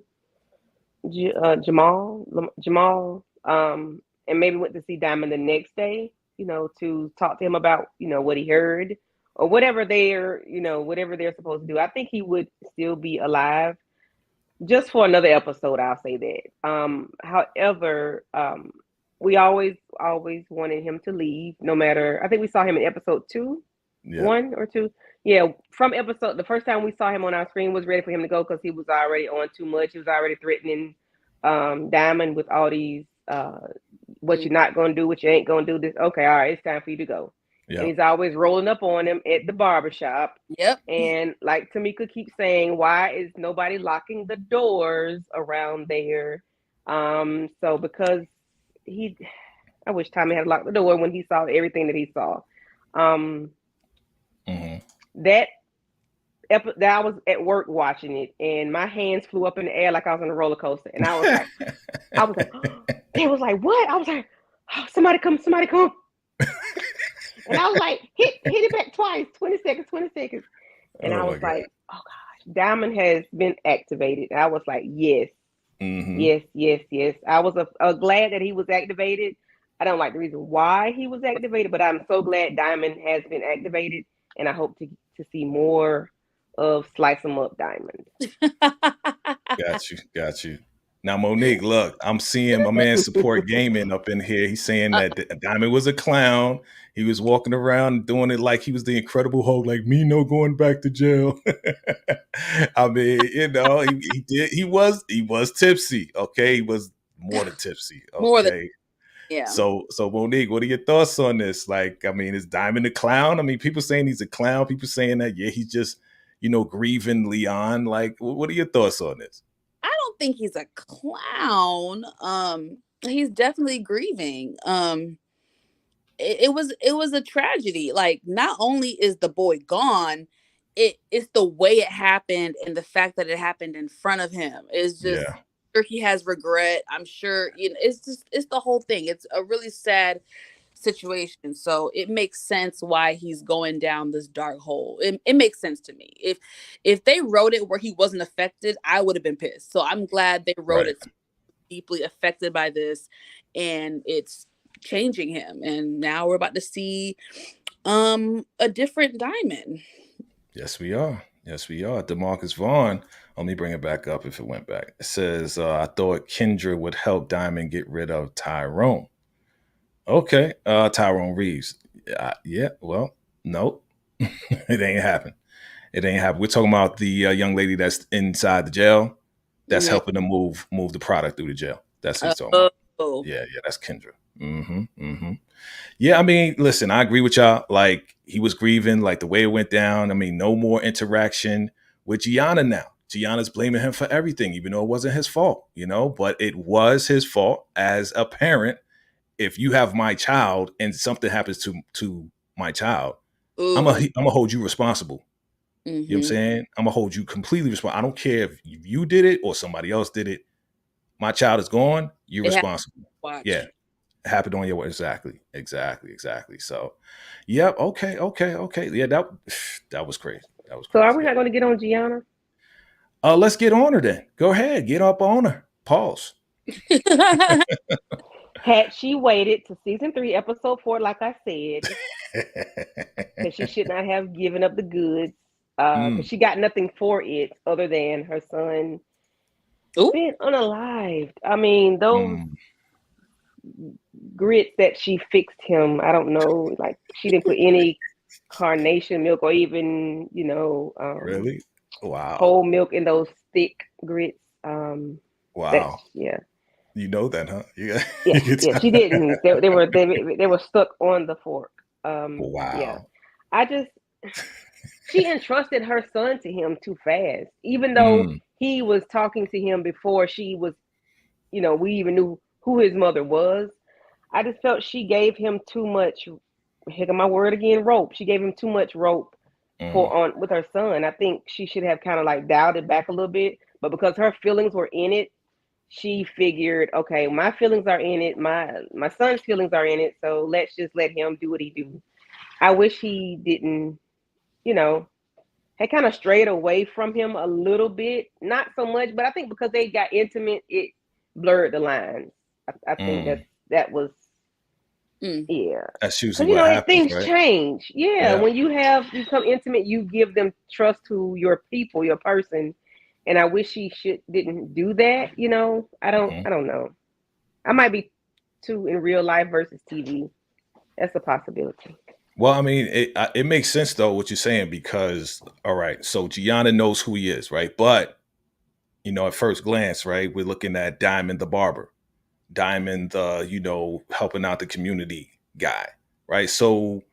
Jamal, and maybe went to see Diamond the next day, to talk to him about, what he heard or whatever they're supposed to do. I think he would still be alive just for another episode. I'll say that. However, we always wanted him to leave, no matter. I think we saw him in episode 2, 1 or 2. Yeah, from the first time we saw him on our screen was ready for him to go because he was already on too much. He was already threatening Diamond with all these what you're not gonna do, what you ain't gonna do. This okay, all right, it's time for you to go. Yep. And he's always rolling up on him at the barbershop. Yep. And like Tamika keeps saying, why is nobody locking the doors around there? So because I wish Tommy had locked the door when he saw everything that he saw. That I was at work watching it, and my hands flew up in the air like I was on a roller coaster, and I was like, it was like, what? I was like, oh, somebody come. And I was like, hit it back twice, 20 seconds. And I was like, oh gosh, Diamond has been activated. And I was like, yes. Yes. I was glad that he was activated. I don't like the reason why he was activated, but I'm so glad Diamond has been activated, and I hope to see more of Slice 'em Up Diamond. Got you. Now, Monique, look, I'm seeing my man Support Gaming up in here. He's saying that Diamond was a clown. He was walking around doing it like he was the Incredible Hulk, like me no going back to jail. I mean, he did. He was tipsy. Okay, he was more than tipsy. Okay. More than, yeah. So Monique, what are your thoughts on this? Like, I mean, is Diamond a clown? I mean, people saying he's a clown. People saying that he's just grieving Leon. Like, what are your thoughts on this? I don't think he's a clown. He's definitely grieving. It was a tragedy. Like, not only is the boy gone, it's the way it happened and the fact that it happened in front of him. It's just sure he has regret. I'm sure it's the whole thing. It's a really sad situation. So it makes sense why he's going down this dark hole. It makes sense to me. If they wrote it where he wasn't affected, I would have been pissed. So I'm glad they wrote it deeply affected by this, and it's changing him. And now we're about to see a different Diamond. Yes, we are. DeMarcus Vaughn. Let me bring it back up if it went back. It says, I thought Kendra would help Diamond get rid of Tyrone. Okay, Tyrone Reeves. Yeah, well, nope. It ain't happened. We're talking about the young lady that's inside the jail that's helping them move the product through the jail. That's what he's talking about. Yeah, that's Kendra. Yeah, I mean, listen, I agree with y'all. Like, he was grieving, like the way it went down. I mean, no more interaction with Gianna now. Gianna's blaming him for everything, even though it wasn't his fault, but it was his fault as a parent. If you have my child and something happens to my child, I'm gonna hold you responsible. You know what I'm saying? I'm gonna hold you completely responsible. I don't care if you did it or somebody else did it. My child is gone. You're responsible. Yeah. It happened on your way. Exactly. So, yep. Okay. Yeah, that was crazy. So are we not going to get on Gianna? Let's get on her then. Go ahead. Get up on her. Pause. Had she waited to season 3, episode 4, like I said, because she should not have given up the goods, because she got nothing for it other than her son being unalived. I mean, grits that she fixed him, I don't know, like she didn't put any carnation milk or even, Really? Wow. whole milk in those thick grits. Wow. Yeah. You know that, huh? Yeah, You can yeah, tell. she didn't. They were stuck on the fork. Yeah. Wow. She entrusted her son to him too fast, even though Mm, he was talking to him before she was, we even knew who his mother was. I just felt she gave him too much, heck of my word again, rope. She gave him too much rope mm, with her son. I think she should have kind of like dialed it back a little bit, but because her feelings were in it, she figured, okay, my feelings are in it, my son's feelings are in it, so let's just let him do what he do. I wish he didn't, had kind of strayed away from him a little bit, not so much, but I think because they got intimate, it blurred the lines. I think mm. that was Mm. yeah. That's Because usually what happens, things right? change. Yeah, Yeah. when you become intimate, you give them trust to your people, your person. And I wish he didn't do that. Mhm. I don't know. I might be too in real life versus TV. That's a possibility. Well, I mean, it makes sense though what you're saying because, all right, so Gianna knows who he is, right? But at first glance, right, we're looking at Diamond the barber, Diamond the helping out the community guy, right? So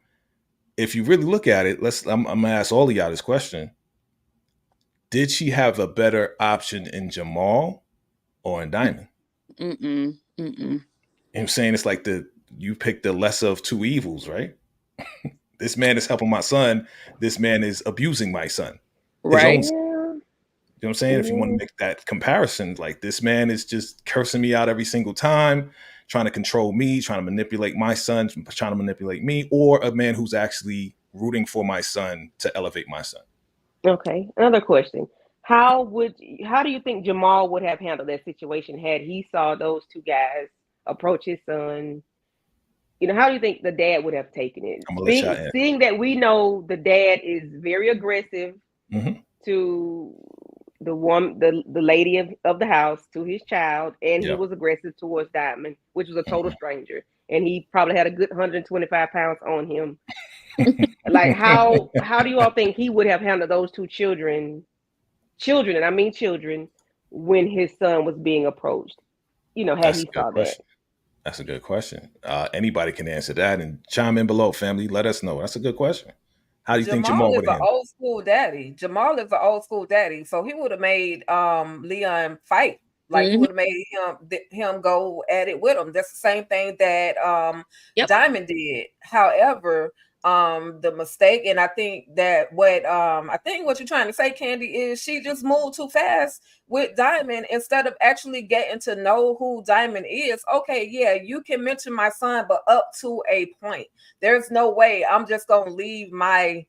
if you really look at it, I'm gonna ask all of y'all this question: did she have a better option in Jamal or in Diamond? Mm-mm. Mm-mm. I'm saying it's like you picked the lesser of two evils, right? This man is helping my son. This man is abusing my son. His own. Right. You Yeah. know what I'm saying? If you want to Yeah. make that comparison, like this man is just cursing me out every single time, trying to control me, trying to manipulate my son, trying to manipulate me, or a man who's actually rooting for my son to elevate my son. Okay. Another question. How do you think Jamal would have handled that situation had he saw those two guys approach his son? How do you think the dad would have taken it? I'm gonna let y'all in. Seeing that we know the dad is very aggressive Hmm. to the lady of the house, to his child, and he Yeah. was aggressive towards Diamond, which was a total Hmm. stranger, and he probably had a good 125 pounds on him. Like how do you all think he would have handled those two children, and I mean children, when his son was being approached? Had That's he a good saw that? question. That's a good question. Anybody can answer that and chime in below, family. Let us know. That's a good question. How do you think Jamal Jamal is would an handle old school daddy. Jamal is an old school daddy, so he would have made Leon fight. Like he Mm-hmm. would have made him go at it with him. That's the same thing that Yep. Diamond did. However, the mistake, and I think that what you're trying to say, Candy, is she just moved too fast with Diamond instead of actually getting to know who Diamond is. Okay, yeah, you can mention my son, but up to a point. There's no way I'm just gonna leave my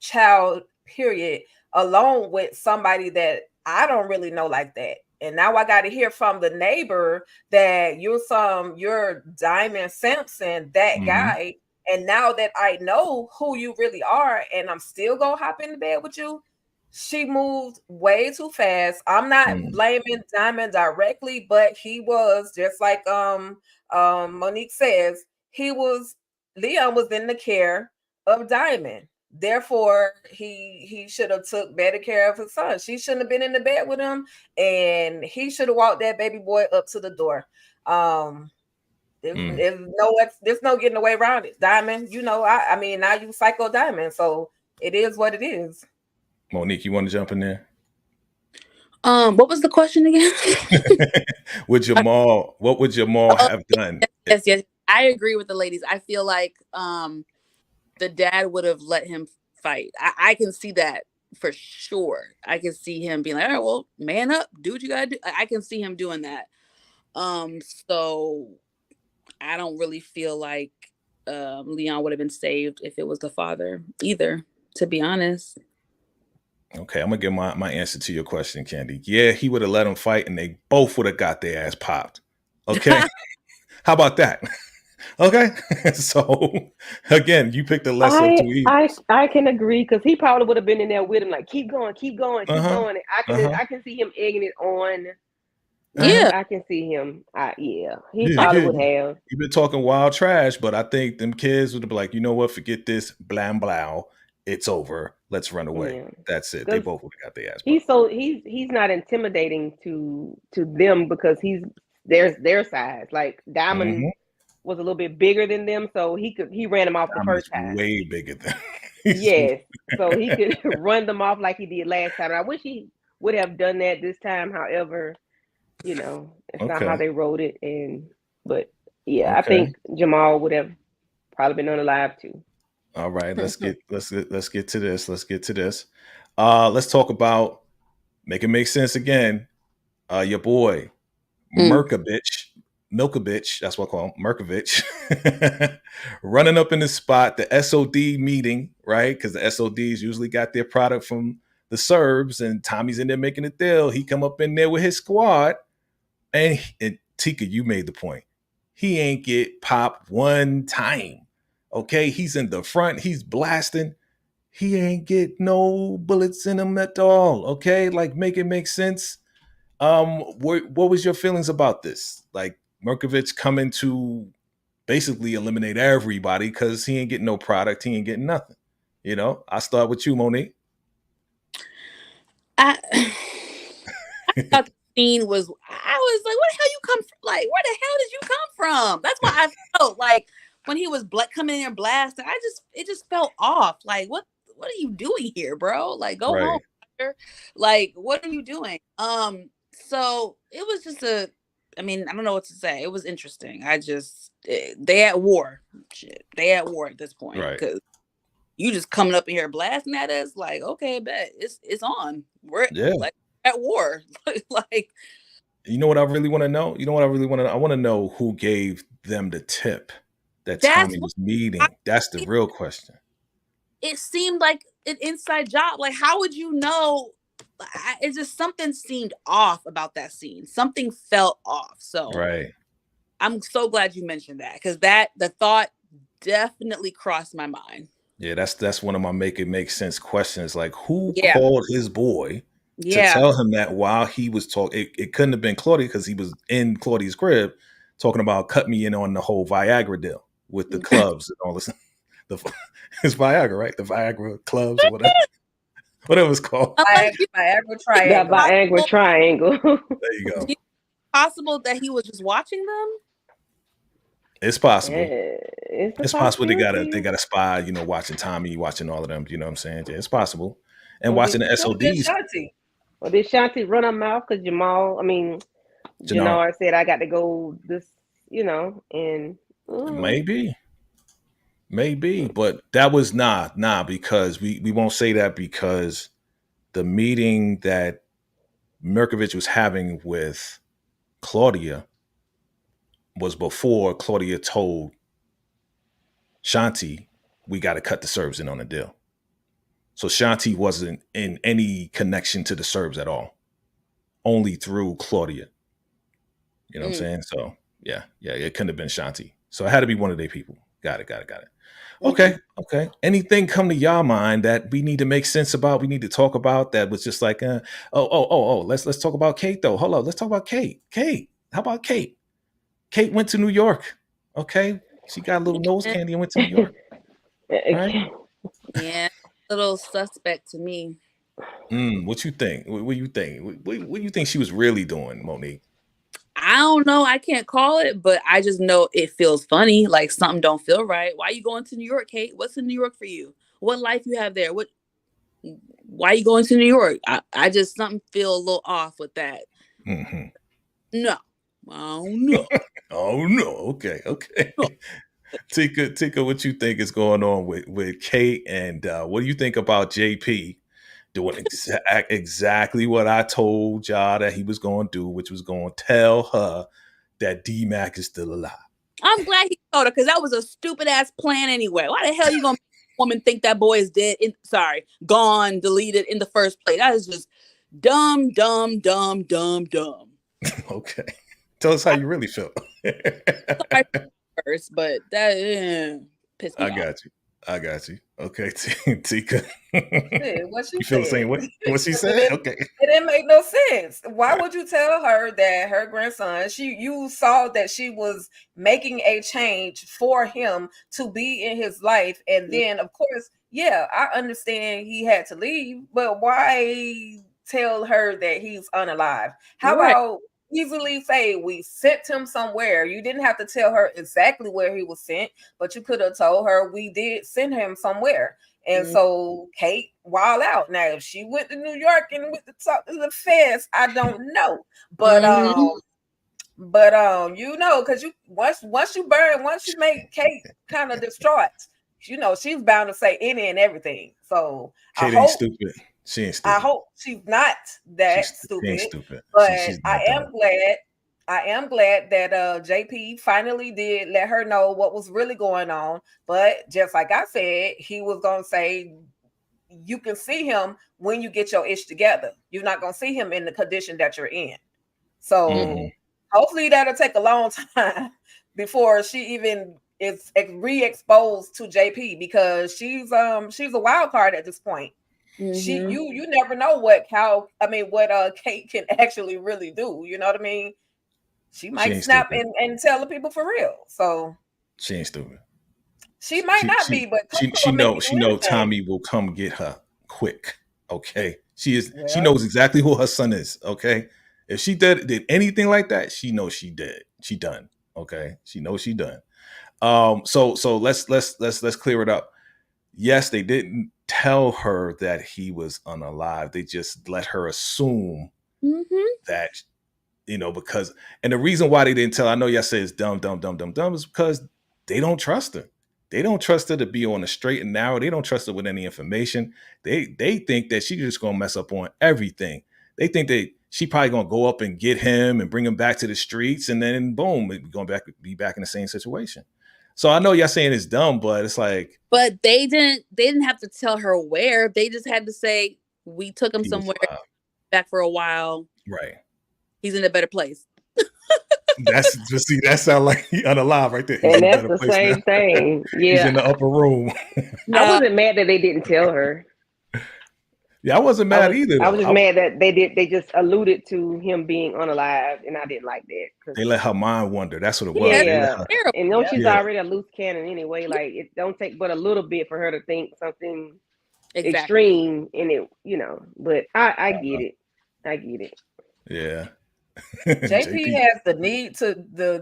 child, period, alone with somebody that I don't really know like that. And now I got to hear from the neighbor that you're Diamond Sampson, that it? Hmm. guy. And now that I know who you really are, and I'm still gonna hop into bed with you, she moved way too fast. I'm not Mm. blaming Diamond directly, but he was just like Monique says, Leon was in the care of Diamond. Therefore, he should have took better care of his son. She shouldn't have been in the bed with him, and he should have walked that baby boy up to the door. Mm. There's no getting away around it. Diamond, I mean, now you psycho Diamond, so it is what it is. Monique, you want to jump in there? What was the question again? What would Jamal Oh, have done? yes. I agree with the ladies. I feel like the dad would have let him fight. I can see that for sure. I can see him being like, all right, well, man up, do what you gotta do. I can see him doing that. So I don't really feel like Leon would have been saved if it was the father either, to be honest. Okay, I'm gonna give my answer to your question, Candy. Yeah, he would have let him fight, and they both would have got their ass popped. Okay, how about that? Okay, so again, you picked the lesser of two evils. I can agree, because he probably would have been in there with him, like keep going, keep going, Uh keep huh. going. Uh huh. I can see him egging it on Yeah. I can see him. Yeah, he Yeah, probably yeah. would have. You've been talking wild trash, but I think them kids would be like, you know what? Forget this, blam blow. It's over. Let's run away. Yeah, That's it. They because both would have got their ass he's bucked. so he's not intimidating to them because he's their size. Like Diamond Mm-hmm. was a little bit bigger than them, so he ran them off the Diamond is first time. way bigger than. Yes, so he could run them off like he did last time. And I wish he would have done that this time. However, it's not how Okay. they wrote it. But yeah, I Okay. think Jamal would have probably been unalive too. All right. Let's get to this. Let's get to this. Let's talk about make it make sense again. Your boy Mm. Milkovich, that's what I call him, Merkovich, running up in the spot, the SOD meeting, right? Because the SODs usually got their product from the Serbs, and Tommy's in there making a deal. He come up in there with his squad, and Tika, you made the point. He ain't get popped one time. Okay, he's in the front, he's blasting. He ain't get no bullets in him at all. Okay, like make it make sense. What was your feelings about this? Like Merkovich coming to basically eliminate everybody because he ain't getting no product, he ain't getting nothing. I start with you, Monique. I thought the scene was. I was like, "Where the hell you come from? Like, where the hell did you come from?" That's why I felt like when he was coming in there blasting. It just felt off. Like, what are you doing here, bro? Like, go home. Right. Like, what are you doing? So it was just I don't know what to say. It was interesting. They at war. Shit. They at war at this point. Right. Because you just coming up in here blasting at us, like, okay, bet it's on. We're like at war. Like, you know what I really want to know? I want to know who gave them the tip that Tommy was meeting. That's the real question. It seemed like an inside job. Like, how would you know? It's just something seemed off about that scene. Something felt off. So right. I'm so glad you mentioned that, because the thought definitely crossed my mind. Yeah, that's one of my make it make sense questions. Like, who called his boy to tell him that while he was talking? It couldn't have been Claudia, because he was in Claudia's crib talking about cut me in on the whole Viagra deal with the clubs and all this. It's Viagra, right? The Viagra clubs or whatever it's called. Viagra triangle. The Viagra triangle. There you go. Possible that he was just watching them. It's possible. It's possible they got a spy, watching Tommy, watching all of them. You know what I'm saying? Yeah, it's possible. And watching the SODs. Well, did Shanti run her mouth because Jannar said I got to go this, and maybe, but that was because we won't say that, because the meeting that Merkovich was having with Claudia was before Claudia told Shanti, we got to cut the Serbs in on the deal. So Shanti wasn't in any connection to the Serbs at all, only through Claudia. You know what I'm saying? So yeah, it couldn't have been Shanti. So it had to be one of their people. Got it. Okay. Anything come to y'all mind that we need to make sense about? We need to talk about that was just like, let's talk about Kate though. Hold on, let's talk about Kate. How about Kate? Kate went to New York. Okay, she got a little nose candy and went to New York. Right? Yeah, a little suspect to me. What you think? What do you think? What do you think she was really doing, Monique? I don't know. I can't call it, but I just know it feels funny. Like something don't feel right. Why are you going to New York, Kate? What's in New York for you? What life you have there? Why are you going to New York? I just something feel a little off with that. Mm-hmm. No. Oh no. Oh no. Okay. Tika, what you think is going on with Kate, and what do you think about JP doing exactly what I told y'all that he was going to do, which was going to tell her that D-Mac is still alive? I'm glad he told her, because that was a stupid ass plan anyway. Why the hell you gonna make a woman think that boy is dead? Gone, deleted in the first place. That is just dumb. Okay. Tell us how you really feel. Sorry first, but that pissed me off. I got you. Okay, Tika. Shit, what she You feel the same said. way? What she It said? didn't, Okay. it didn't make no sense. Why would you tell her that her grandson, you saw that she was making a change for him to be in his life, and then of course, yeah, I understand he had to leave, but why tell her that he's unalive? How Right. about easily say we sent him somewhere? You didn't have to tell her exactly where he was sent, but you could have told her we did send him somewhere. And so Kate wild out. Now, if she went to New York and went to talk to the feds, I don't know. But you know, because you once you make Kate kind of distraught, you know, she's bound to say any and everything. So Kate ain't stupid. She ain't stupid. I hope she's not that She ain't stupid. stupid. But She's I not dumb. am glad that JP finally did let her know what was really going on. But just like I said, he was gonna say you can see him when you get your ish together. You're not gonna see him in the condition that you're in. So hopefully that'll take a long time before she even is re-exposed to JP, because she's a wild card at this point. You never know what Kate can actually really do. You know what I mean? She might snap and tell the people for real. So she ain't stupid. She might not be, but she know Tommy will come get her quick. Okay. She knows exactly who her son is. Okay. If she did anything like that, she knows she did. She done. Okay. She knows she done. So let's clear it up. Yes, they didn't tell her that he was unalive. They just let her assume that, you know, because, and the reason why they didn't tell, I know y'all say it's dumb, is because they don't trust her. They don't trust her to be on the straight and narrow. They don't trust her with any information. They think that she's just gonna mess up on everything. They think that she probably gonna go up and get him and bring him back to the streets, and then boom, be back in the same situation. So I know y'all saying it's dumb, but it's like, but they didn't have to tell her where. They just had to say we took him somewhere, back for a while. Right. He's in a better place. That sounds like he unalive right there. And that's the same thing. Yeah. He's in the upper room. I wasn't mad that they didn't tell her. Yeah, I wasn't mad either. I was just mad that they just alluded to him being unalive, and I didn't like that. They let her mind wander. That's what it was. Yeah, and though she's already a loose cannon anyway, like it don't take but a little bit for her to think something extreme in it, you know. But I get it. I get it. Yeah. JP has the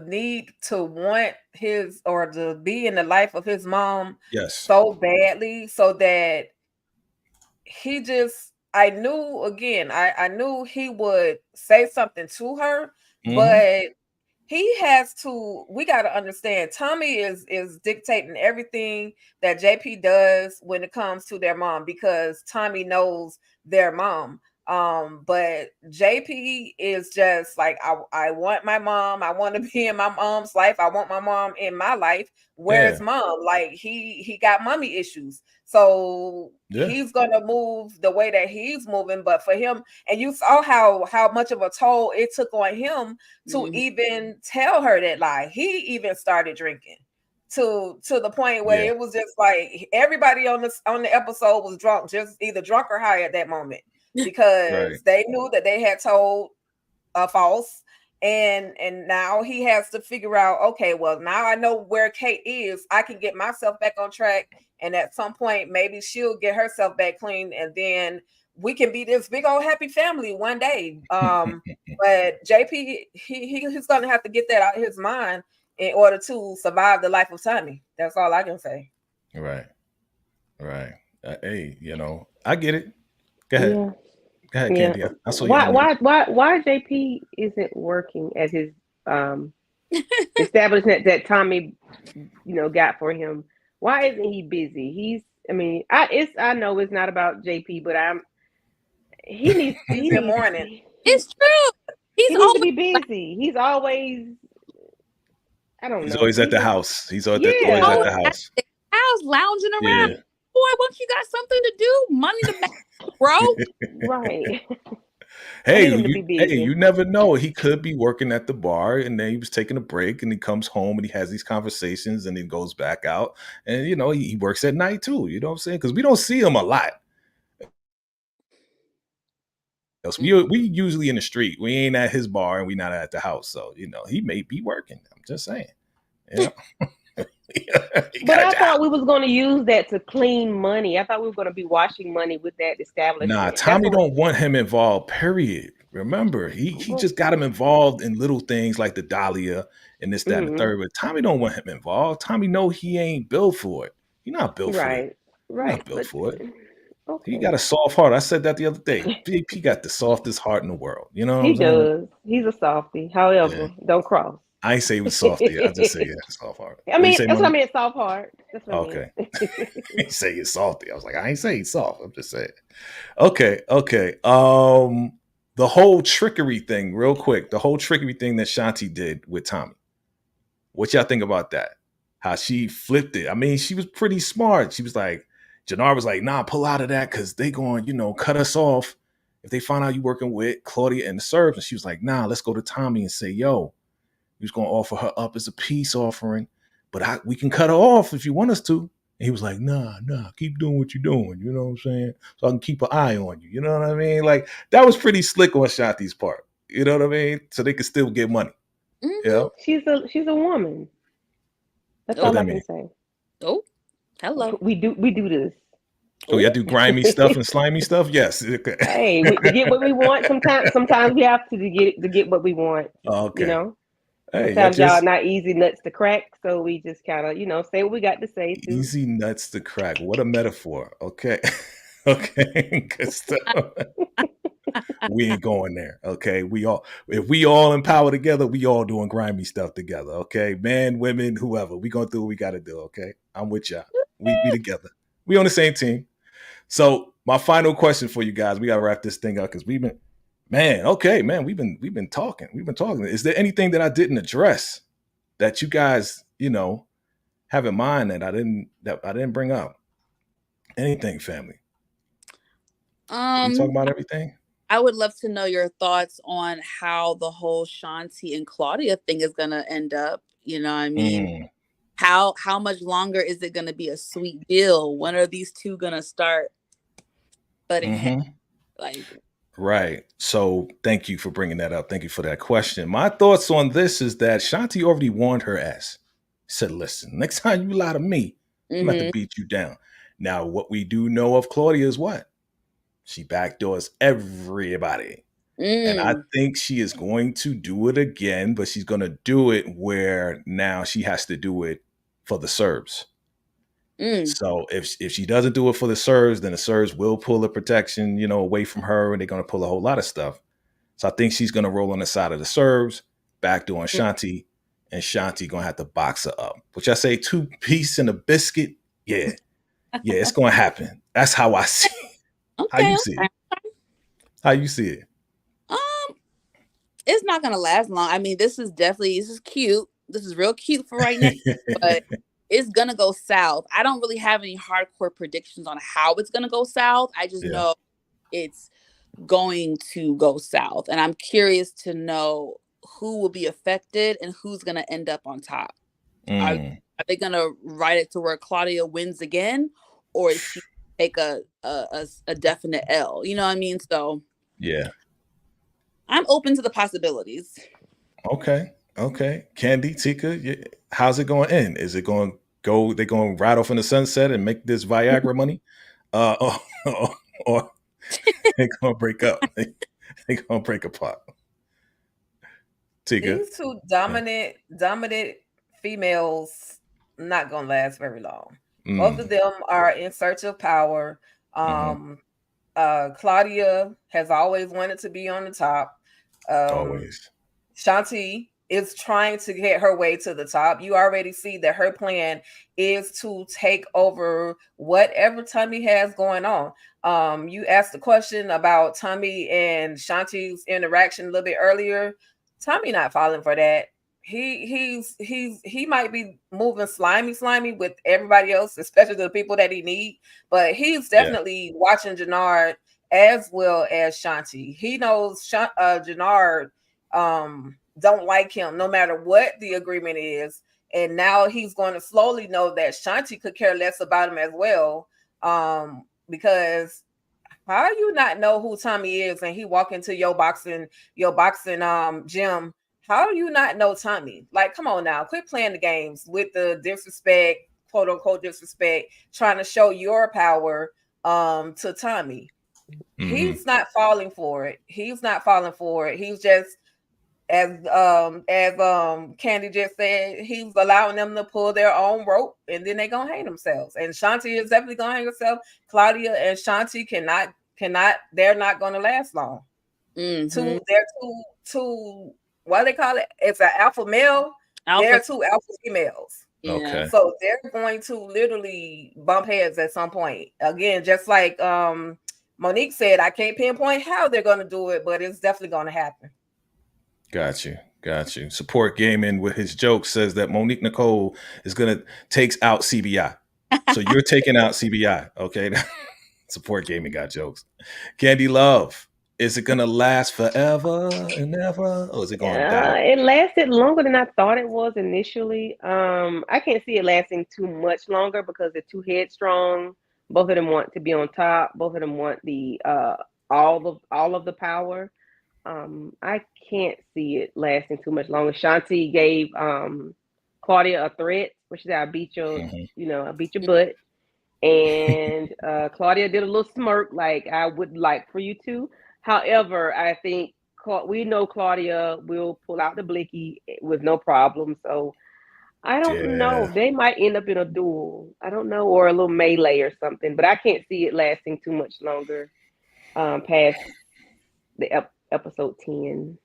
need to want his, or to be in the life of his mom so badly, so that he just, I knew he would say something to her, but he has to, we got to understand, Tommy is dictating everything that JP does when it comes to their mom, because Tommy knows their mom. But JP is just like, I want my mom. I want to be in my mom's life. I want my mom in my life. Where's mom? Like he got mommy issues. So he's gonna move the way that he's moving. But for him, and you saw how much of a toll it took on him to even tell her that lie. He even started drinking to the point where it was just like everybody on the episode was drunk, just either drunk or high at that moment, because they knew that they had told false. And now he has to figure out, okay, well, now I know where Kate is. I can get myself back on track. And at some point, maybe she'll get herself back clean. And then we can be this big old happy family one day. But JP, he's going to have to get that out of his mind in order to survive the life of Tommy. That's all I can say. Right. Hey, you know, I get it. Go ahead. Yeah. Go ahead, Candy. I saw you. Why JP isn't working at his establishment that Tommy, you know, got for him? Why isn't he busy? I know it's not about JP, but he needs morning. It's true. He needs to be busy. He's always, I don't know. He's always at the house. He's always at the house. House lounging around. Boy, once you got something to do, money to make, bro. Right. I Hey, need him to be busy. you never know. He could be working at the bar, and then he was taking a break, and he comes home and he has these conversations, and he goes back out, and he works at night too. You know what I'm saying? Because we don't see him a lot. We usually in the street. We ain't at his bar, and we not at the house. So he may be working. I'm just saying. Yeah. But I thought we was going to use that to clean money. I thought we were going to be washing money with that establishment. Nah, Tommy don't want him involved, period. Remember, he just got him involved in little things like the Dahlia and this, that, and the third. But Tommy don't want him involved. Tommy know he ain't built for it. He not built for it. Right. Not built for it. Okay. He got a soft heart. I said that the other day. He got the softest heart in the world. You know what I'm saying? He does. He's a softie. However, don't cross. I ain't say he was softy. I just say he had a soft heart. I mean, that's what I mean, soft heart. That's what okay. I mean. He say he's salty. I was like, I ain't say he's soft. I'm just saying. Okay. The whole trickery thing, real quick. The whole trickery thing that Shanti did with Tommy. What y'all think about that? How she flipped it. I mean, she was pretty smart. She was like, Jannar was like, nah, pull out of that because they going, cut us off if they find out you working with Claudia and the Serbs. And she was like, nah, let's go to Tommy and say, yo, he was going to offer her up as a peace offering, but we can cut her off if you want us to. And he was like, nah, keep doing what you're doing. You know what I'm saying? So I can keep an eye on you. You know what I mean? Like, that was pretty slick on Shanti's part. You know what I mean? So they could still get money. Mm-hmm. Yeah. She's a woman. That's all I can say. Oh, hello. We do this. Oh, y'all do grimy stuff and slimy stuff? Yes. Hey, to get what we want, sometimes we have to get what we want. Okay. Hey, sometimes y'all not easy nuts to crack, so we just kind of, say what we got to say. Too. Easy nuts to crack. What a metaphor. Okay. Okay. Good stuff. We ain't going there. Okay. If we all in power together, we all doing grimy stuff together. Okay. Men, women, whoever. We gonna do what we gotta do. Okay. I'm with y'all. We be together. We on the same team. So my final question for you guys, we gotta wrap this thing up because we've been talking. We've been talking. Is there anything that I didn't address that you guys, have in mind that I didn't bring up? Anything, family? We talk about everything. I would love to know your thoughts on how the whole Shanti and Claudia thing is gonna end up. You know what I mean? How much longer is it gonna be a sweet deal? When are these two gonna start butting heads? Right. So thank you for bringing that up. Thank you for that question. My thoughts on this is that Shanti already warned her ass. Said, listen, next time you lie to me, I'm about to beat you down. Now, what we do know of Claudia is what? She backdoors everybody. And I think she is going to do it again, but she's going to do it where now she has to do it for the Serbs. So if she doesn't do it for the Serbs, then the Serbs will pull the protection, away from her, and they're going to pull a whole lot of stuff. So I think she's going to roll on the side of the Serbs, backdooring Shanti, and Shanti going to have to box her up. Which I say 2 piece and a biscuit. Yeah, it's going to happen. That's how I see it. How you see it? How you see it? It's not going to last long. I mean, this is cute. This is real cute for right now, but it's going to go south. I don't really have any hardcore predictions on how it's going to go south. I just know it's going to go south. And I'm curious to know who will be affected and who's going to end up on top. Are they going to write it to where Claudia wins again? Or is she take a definite L? You know what I mean? So yeah, I'm open to the possibilities. Okay. Candy, Tika, how's it going to end? Is it going to go? They're going to ride off in the sunset and make this Viagra money, or they're going to break up? They're going to break apart. Tika, these two dominant females not going to last very long. Both of them are in search of power. Claudia has always wanted to be on the top. Always. Shanti is trying to get her way to the top. You already see that her plan is to take over whatever Tommy has going on. You asked the question about Tommy and Shanti's interaction a little bit earlier. Tommy not falling for that. He might be moving slimy with everybody else, especially the people that he need, but he's definitely watching Jannar as well as Shanti. He knows Jannard don't like him no matter what the agreement is. And now he's going to slowly know that Shanti could care less about him as well. Because how you not know who Tommy is and he walk into your boxing gym? How do you not know Tommy? Like, come on now, quit playing the games with the disrespect, quote unquote disrespect, trying to show your power to Tommy. He's not falling for it. He's just as Candy just said, he's allowing them to pull their own rope and then they're gonna hang themselves. And Shanti is definitely gonna hang herself. Claudia and Shanti cannot, they're not gonna last long. They're two what do they call it? It's an alpha male. They're two alpha females. Okay. So they're going to literally bump heads at some point. Again, just like Monique said, I can't pinpoint how they're gonna do it, but it's definitely gonna happen. Got you. Support Gaming with his joke says that Monique Nicole is gonna takes out CBI. So you're taking out CBI, okay? Support Gaming got jokes. Candy Love, is it gonna last forever and ever, or is it gonna die? It lasted longer than I thought it was initially. I can't see it lasting too much longer because they're too headstrong. Both of them want to be on top. Both of them want the all of the power. I can't see it lasting too much longer. Shanti gave Claudia a threat, which is I beat your, I beat your butt. And Claudia did a little smirk, like I would like for you to. However, I think we know Claudia will pull out the blicky with no problem. So I don't know. They might end up in a duel. I don't know, or a little melee or something. But I can't see it lasting too much longer past the episode 10.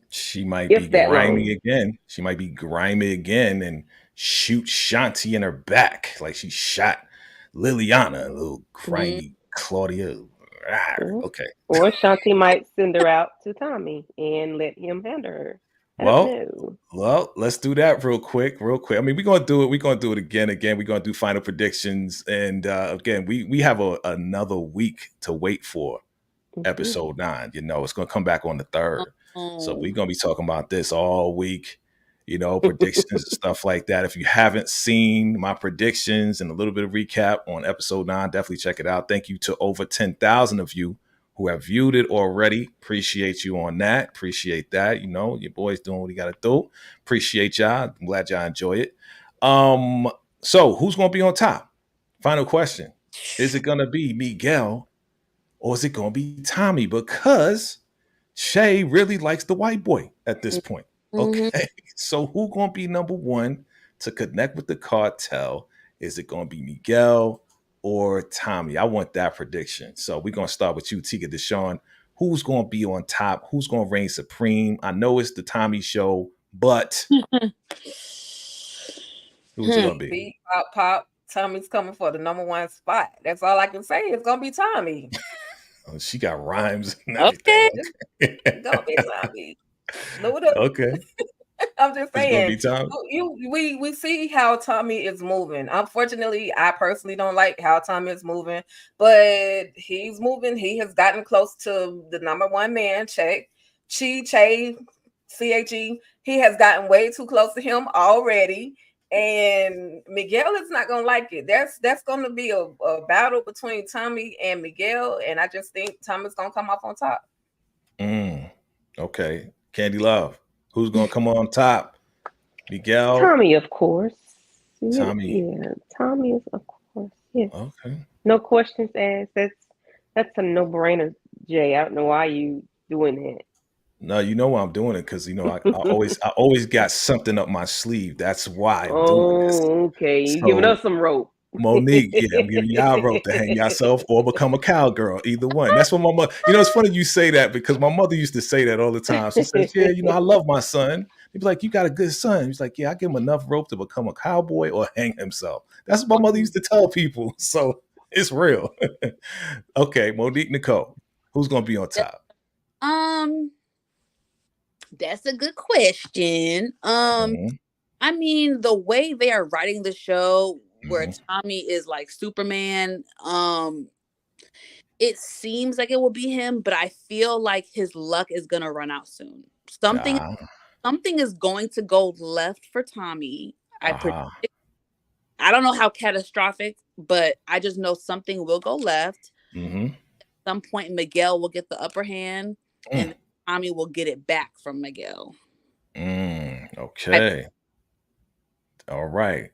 She might be grimy again. She might be grimy again and shoot Shanti in her back like she shot Liliana, a little grimy Claudia. Okay. Or Shanti might send her out to Tommy and let him handle her. Well, let's do that real quick. I mean, we're gonna do it. We're gonna do it again. We're gonna do final predictions, and again, we have another week to wait for episode 9. It's gonna come back on the 3rd, so we're gonna be talking about this all week. Predictions and stuff like that. If you haven't seen my predictions and a little bit of recap on episode 9, definitely check it out. Thank you to over 10,000 of you who have viewed it already. Appreciate you on that. Appreciate that. Your boy's doing what he got to do. Appreciate y'all. I'm glad y'all enjoy it. So who's going to be on top? Final question. Is it going to be Miguel or is it going to be Tommy? Because Shay really likes the white boy at this point. Okay. So who going to be number one to connect with the cartel? Is it going to be Miguel or Tommy? I want that prediction. So we're going to start with you, Tika Deshawn. Who's going to be on top? Who's going to reign supreme? I know it's the Tommy show, but who's it going to be? Beat, pop. Tommy's coming for the number 1 spot. That's all I can say. It's going to be Tommy. Oh, she got rhymes and everything. It's going to be Tommy. Okay. I'm just saying. It's gonna be Tommy. We see how Tommy is moving. Unfortunately, I personally don't like how Tommy is moving, but he's moving. He has gotten close to the number 1 man, Che, CHE. He has gotten way too close to him already. And Miguel is not gonna like it. That's gonna be a battle between Tommy and Miguel, and I just think Tommy's gonna come off on top. Okay. Candy Love, who's gonna come on top? Miguel? Tommy, of course. Tommy. Yeah, Tommy is, of course. Yes. Okay. No questions asked. That's a no-brainer, Jay. I don't know why you doing that. No, you know why I'm doing it because I always got something up my sleeve. That's why I'm doing this. Okay. You're giving us some rope. Monique, I'm giving y'all rope to hang yourself or become a cowgirl. Either one. That's what my mother. It's funny you say that because my mother used to say that all the time. She says, "Yeah, I love my son." He'd be like, "You got a good son." He's like, "Yeah, I give him enough rope to become a cowboy or hang himself." That's what my mother used to tell people. So it's real. Okay, Monique Nicole, who's gonna be on top? That's a good question. I mean, the way they are writing the show, where Tommy is like Superman, it seems like it will be him, but I feel like his luck is gonna run out soon. Something is going to go left for Tommy. I don't know how catastrophic, but I just know something will go left. Mm-hmm. At some point, Miguel will get the upper hand, and Tommy will get it back from Miguel. Okay. All right.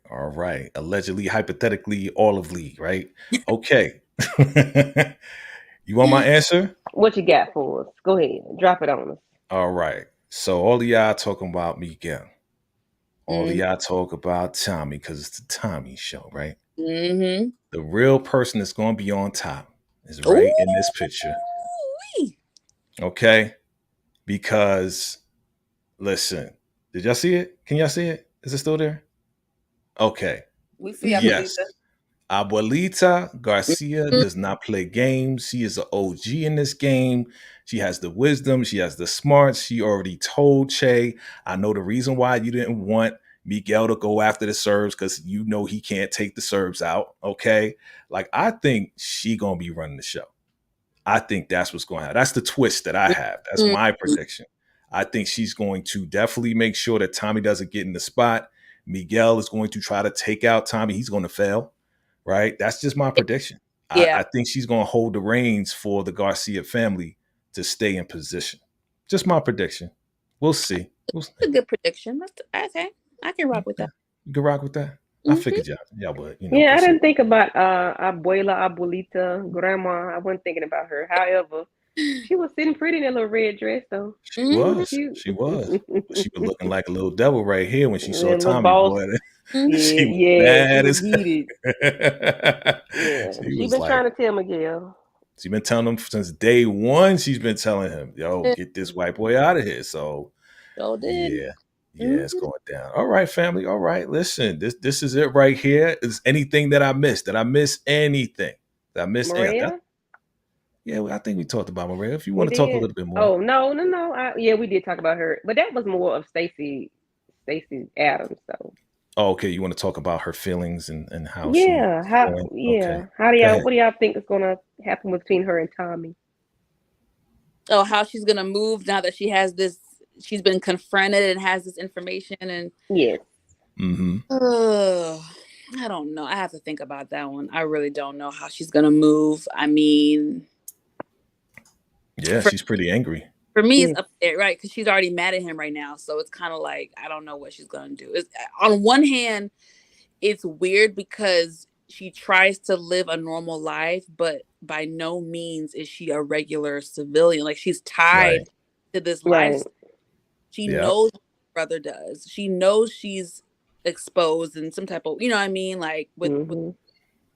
Allegedly, hypothetically, all of Lee, right? Okay. You want my answer? What you got for us? Go ahead. Drop it on us. All right. So all of y'all talking about Miguel. All of y'all talk about Tommy because it's the Tommy show, right? Mm-hmm. The real person that's going to be on top is right in this picture. Okay? Because, listen, did y'all see it? Can y'all see it? Is it still there? Okay. We see Yes. Abuelita Garcia does not play games. She is an OG in this game. She has the wisdom. She has the smarts. She already told Che, I know the reason why you didn't want Miguel to go after the Serbs because you know he can't take the Serbs out. Okay. Like, I think she going to be running the show. I think that's what's going to happen. That's the twist that I have. That's my prediction. I think she's going to definitely make sure that Tommy doesn't get in the spot. Miguel is going to try to take out Tommy. He's going to fail. Right? That's just my prediction. Yeah. I think she's going to hold the reins for the Garcia family to stay in position. Just my prediction. We'll see. That's a good prediction. Okay. I can rock with that. You can rock with that? I figured y'all would. You know, Yeah, I didn't think about abuelita, grandma. I wasn't thinking about her. However, she was sitting pretty in that little red dress, though. She was. She was looking like a little devil right here when she saw Tommy. Boy. She was heated. She's been trying to tell Miguel. She's been telling him since day one. She's been telling him, yo, get this white boy out of here. So, yeah, it's going down. All right, family. All right, listen, this is it right here. Is anything that I missed? Did I miss anything? Did I miss anything? Yeah, I think we talked about Maria. If you want to talk a little bit more. Oh, no. We did talk about her. But that was more of Stacey Adams, though. Oh, okay. You want to talk about her feelings and how what do y'all think is gonna happen between her and Tommy? Oh, how she's gonna move now that she has this, she's been confronted and has this information and yes. I don't know. I have to think about that one. I really don't know how she's gonna move. I mean, she's pretty angry. For me, it's up there, right? Because she's already mad at him right now. So it's kind of like, I don't know what she's going to do. On one hand, it's weird because she tries to live a normal life, but by no means is she a regular civilian. Like, she's tied to this life. She knows what her brother does. She knows she's exposed in some type of, you know what I mean? Like, with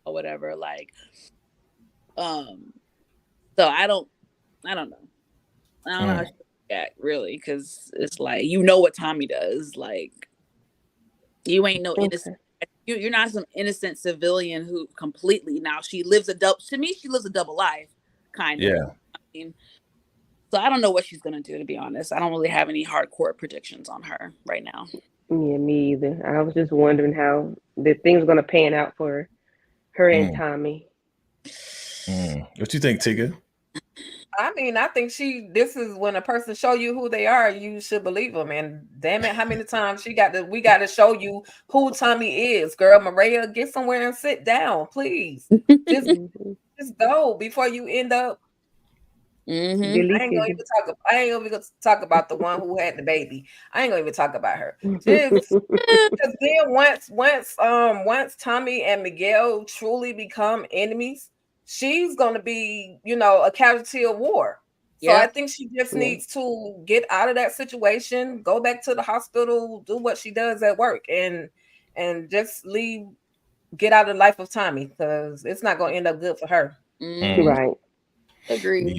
or whatever. Like, so I don't know. I don't know how she react, really, because it's like, you know what Tommy does. Like, you ain't no innocent. You're not some innocent civilian who completely, now she lives a double life, kind of. Yeah. I mean, so I don't know what she's going to do, to be honest. I don't really have any hardcore predictions on her right now. Yeah, me either. I was just wondering how the thing's going to pan out for her and Tommy. What you think, Tigger? I mean, I think this is when a person show you who they are, you should believe them. And damn it, how many times we got to show you who Tommy is. Girl, Maria, get somewhere and sit down, please. Just go before you end up. I ain't gonna even talk about the one who had the baby. I ain't gonna even talk about her. Because then once Tommy and Miguel truly become enemies, she's going to be, a casualty of war. So I think she just needs to get out of that situation, go back to the hospital, do what she does at work, and just get out of the life of Tommy, because it's not going to end up good for her. Right. Agreed.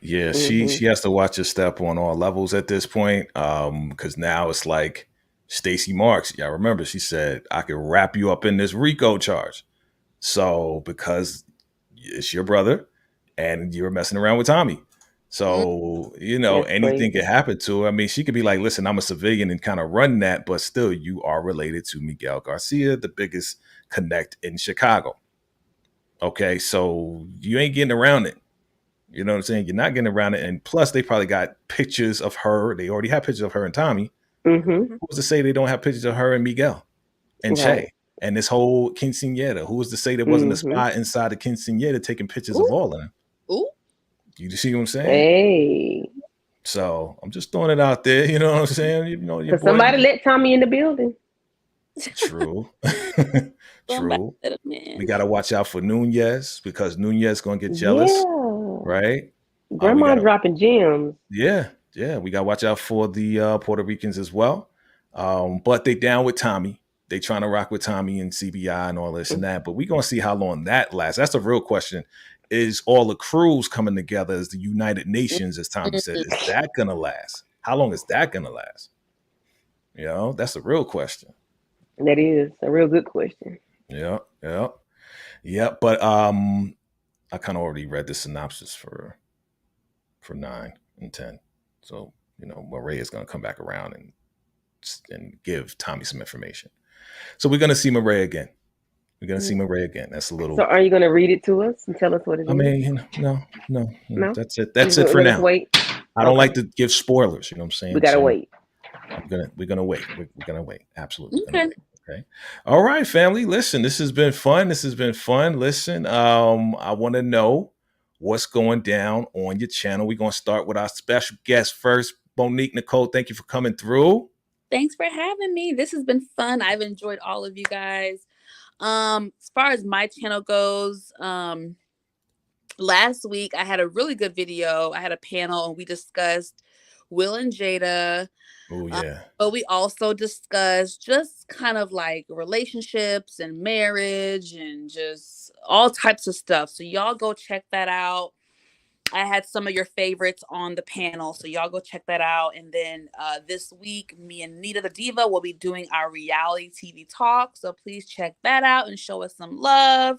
Yeah. She has to watch her step on all levels at this point, because now it's like Stacey Marks. Y'all remember she said, I could wrap you up in this RICO charge. So because it's your brother and you're messing around with Tommy. So, anything could happen to her. I mean, she could be like, listen, I'm a civilian and kind of run that, but still you are related to Miguel Garcia, the biggest connect in Chicago. Okay, so you ain't getting around it. You know what I'm saying? You're not getting around it. And plus, they probably got pictures of her. They already have pictures of her and Tommy. Mm-hmm. Who's to say they don't have pictures of her and Miguel and Right. Che and this whole quinceañera? Who's to say there wasn't a Mm-hmm. spy inside the quinceañera taking pictures Ooh. of all of them? Ooh. You see what I'm saying? Hey. So I'm just throwing it out there. You know what I'm saying? You know, your Because boy. somebody let Tommy in the building. True. Somebody True. let him in. We got to watch out for Nunez because Nunez going to get jealous, Yeah. right? Grandma gotta- dropping gems. Yeah. We got to watch out for the Puerto Ricans as well. But they down with Tommy. They trying to rock with Tommy and CBI and all this and that. But we're going to see how long that lasts. That's the real question. Is all the crews coming together as the United Nations, as Tommy said, is that going to last? How long is that going to last? You know, that's the real question. That is a real good question. Yeah. But I kind of already read the synopsis for 9 and 10. So, you know, Maria is going to come back around and give Tommy some information. So we're going to see Maria again. That's a little. So are you going to read it to us and tell us what it is? I mean, no. That's it. That's You're it for gonna now. Wait. I don't like to give spoilers. You know what I'm saying? We gotta wait. We're gonna wait. We're gonna wait. Absolutely. Okay. Okay. All right, family. Listen, this has been fun. Listen, I want to know what's going down on your channel. We're gonna start with our special guest first. Monique Nicole, thank you for coming through. Thanks for having me. This has been fun. I've enjoyed all of you guys. As far as my channel goes, last week I had a really good video. I had a panel and we discussed Will and Jada. Oh yeah. But we also discussed just kind of like relationships and marriage and just all types of stuff. So y'all go check that out. I had some of your favorites on the panel, so y'all go check that out. And then this week, me and Nita the Diva will be doing our reality TV talk. So please check that out and show us some love.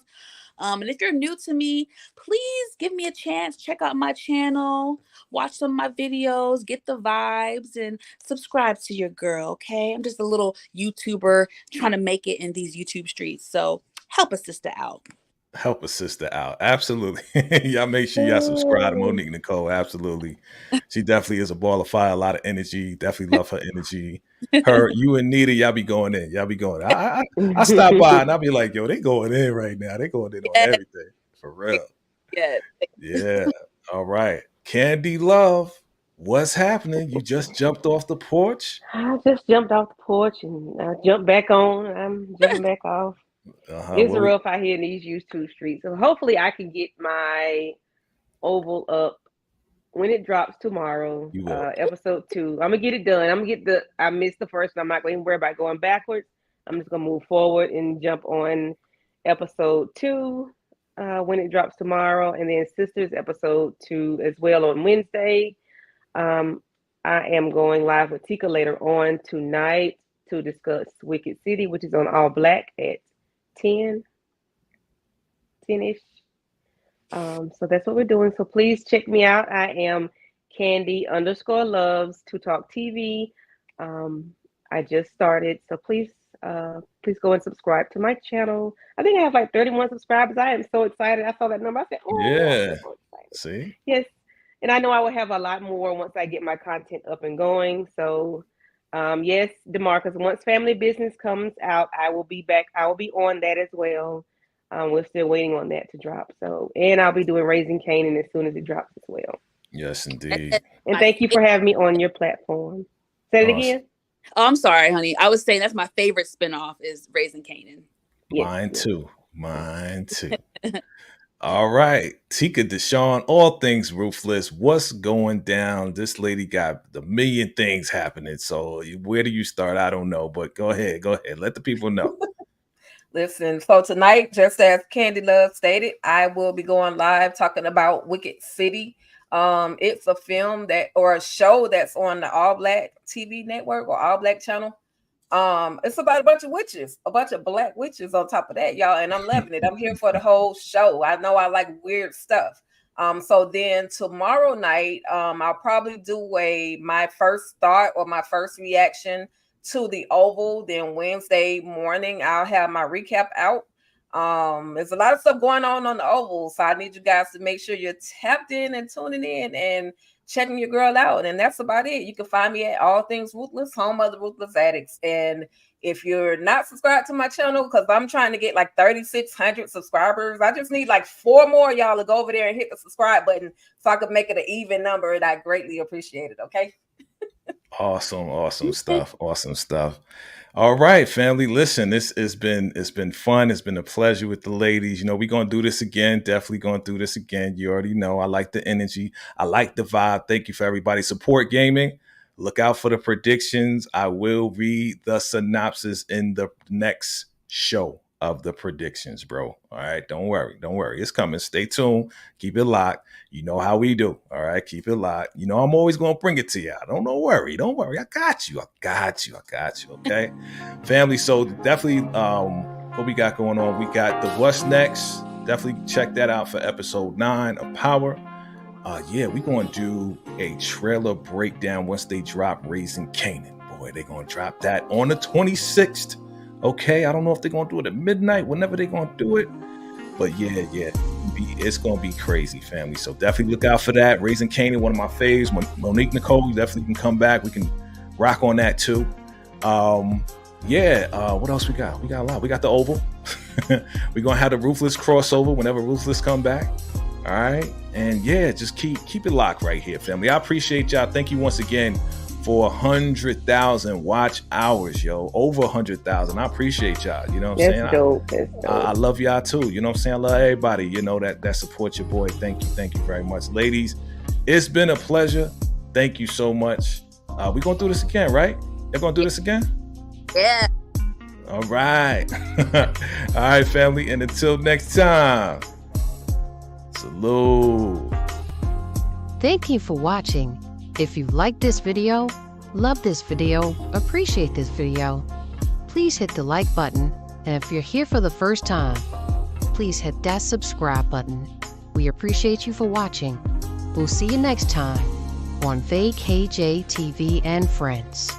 And if you're new to me, please give me a chance. Check out my channel, watch some of my videos, get the vibes, and subscribe to your girl, okay? I'm just a little YouTuber trying to make it in these YouTube streets. So help a sister out. Help a sister out. Absolutely. Y'all make sure y'all subscribe to Monique Nicole. Absolutely. She definitely is a ball of fire, a lot of energy. Definitely love her energy. You and Nita, y'all be going in. I stop by and I'll be like, yo, they going in right now. They going in on everything. For real. Yeah. All right. Candy Love, what's happening? You just jumped off the porch? I just jumped off the porch and I jumped back on. I'm jumping back off. It's rough out here in these YouTube streets. So hopefully I can get my oval up when it drops tomorrow. Episode 2. I'm gonna get it done. I missed the first one. I'm not going to worry about going backwards. I'm just gonna move forward and jump on episode 2 when it drops tomorrow, and then Sisters episode 2 as well on Wednesday. I am going live with Tika later on tonight to discuss Wicked City, which is on All Black at 10-ish. So that's what we're doing. So please check me out. I am Candy_Loves to Talk TV. I just started, so please go and subscribe to my channel. I think I have like 31 subscribers. I am so excited. I saw that number. I said, oh yeah. I'm so excited. See? Yes. And I know I will have a lot more once I get my content up and going. So yes, DeMarcus, once Family Business comes out, I will be back. I will be on that as well. We're still waiting on that to drop. So, and I'll be doing Raising Canaan as soon as it drops as well. Yes, indeed. And thank you for having me on your platform. Say it again. Oh, I'm sorry, honey. I was saying that's my favorite spinoff is Raising Canaan. Mine too. All right. Tika Deshawn, all things ruthless. What's going down? This lady got the million things happening. So where do you start? I don't know, but go ahead. Let the people know. Listen, so tonight, just as Candy Love stated, I will be going live talking about Wicked City. It's a film or a show that's on the All Black TV network or All Black channel. It's about a bunch of witches, a bunch of black witches on top of that, y'all, and I'm loving it. I'm here for the whole show. I know I like weird stuff. So then tomorrow night, I'll probably do my first thought or my first reaction to the Oval. Then Wednesday morning, I'll have my recap out. There's a lot of stuff going on the Oval, so I need you guys to make sure you're tapped in and tuning in and checking your girl out. And that's about it. You can find me at All Things Ruthless, home of the Ruthless Addicts. And if you're not subscribed to my channel, because I'm trying to get like 3,600 subscribers, I just need like 4 more of y'all to go over there and hit the subscribe button so I could make it an even number, and I greatly appreciate it. Okay. Awesome stuff. Awesome stuff. All right, family. Listen, it's been fun. It's been a pleasure with the ladies. You know, we're gonna do this again. Definitely gonna do this again. You already know I like the energy. I like the vibe. Thank you for everybody. Support gaming. Look out for the predictions. I will read the synopsis in the next show of the predictions, bro. All right. Don't worry. It's coming. Stay tuned. Keep it locked. You know how we do. All right. Keep it locked. You know, I'm always going to bring it to you. Don't worry. I got you. Okay. Family. So definitely, what we got going on? We got the What's Next. Definitely check that out for episode 9 of Power. We're going to do a trailer breakdown once they drop Raising Canaan. Boy, they're going to drop that on the 26th. Okay, I don't know if they're going to do it at midnight, whenever they're going to do it. But yeah, it's going to be crazy, family. So definitely look out for that. Raising Canaan, one of my faves. Monique Nicole, you definitely can come back. We can rock on that too. What else we got? We got a lot. We got the Oval. We're going to have the Ruthless crossover whenever Ruthless come back. All right. And yeah, just keep it locked right here, family. I appreciate y'all. Thank you once again for 100,000 watch hours, yo. Over 100,000. I appreciate y'all. You know what I'm saying? Dope. I love y'all too. You know what I'm saying? I love everybody, you know, that supports your boy. Thank you very much. Ladies, it's been a pleasure. Thank you so much. We're going to do this again, right? They're going to do this again? Yeah. All right. All right, family. And until next time, salute. Thank you for watching. If you like this video, love this video, appreciate this video, please hit the like button. And if you're here for the first time, please hit that subscribe button. We appreciate you for watching. We'll see you next time on VACAY-JayTV and Friends.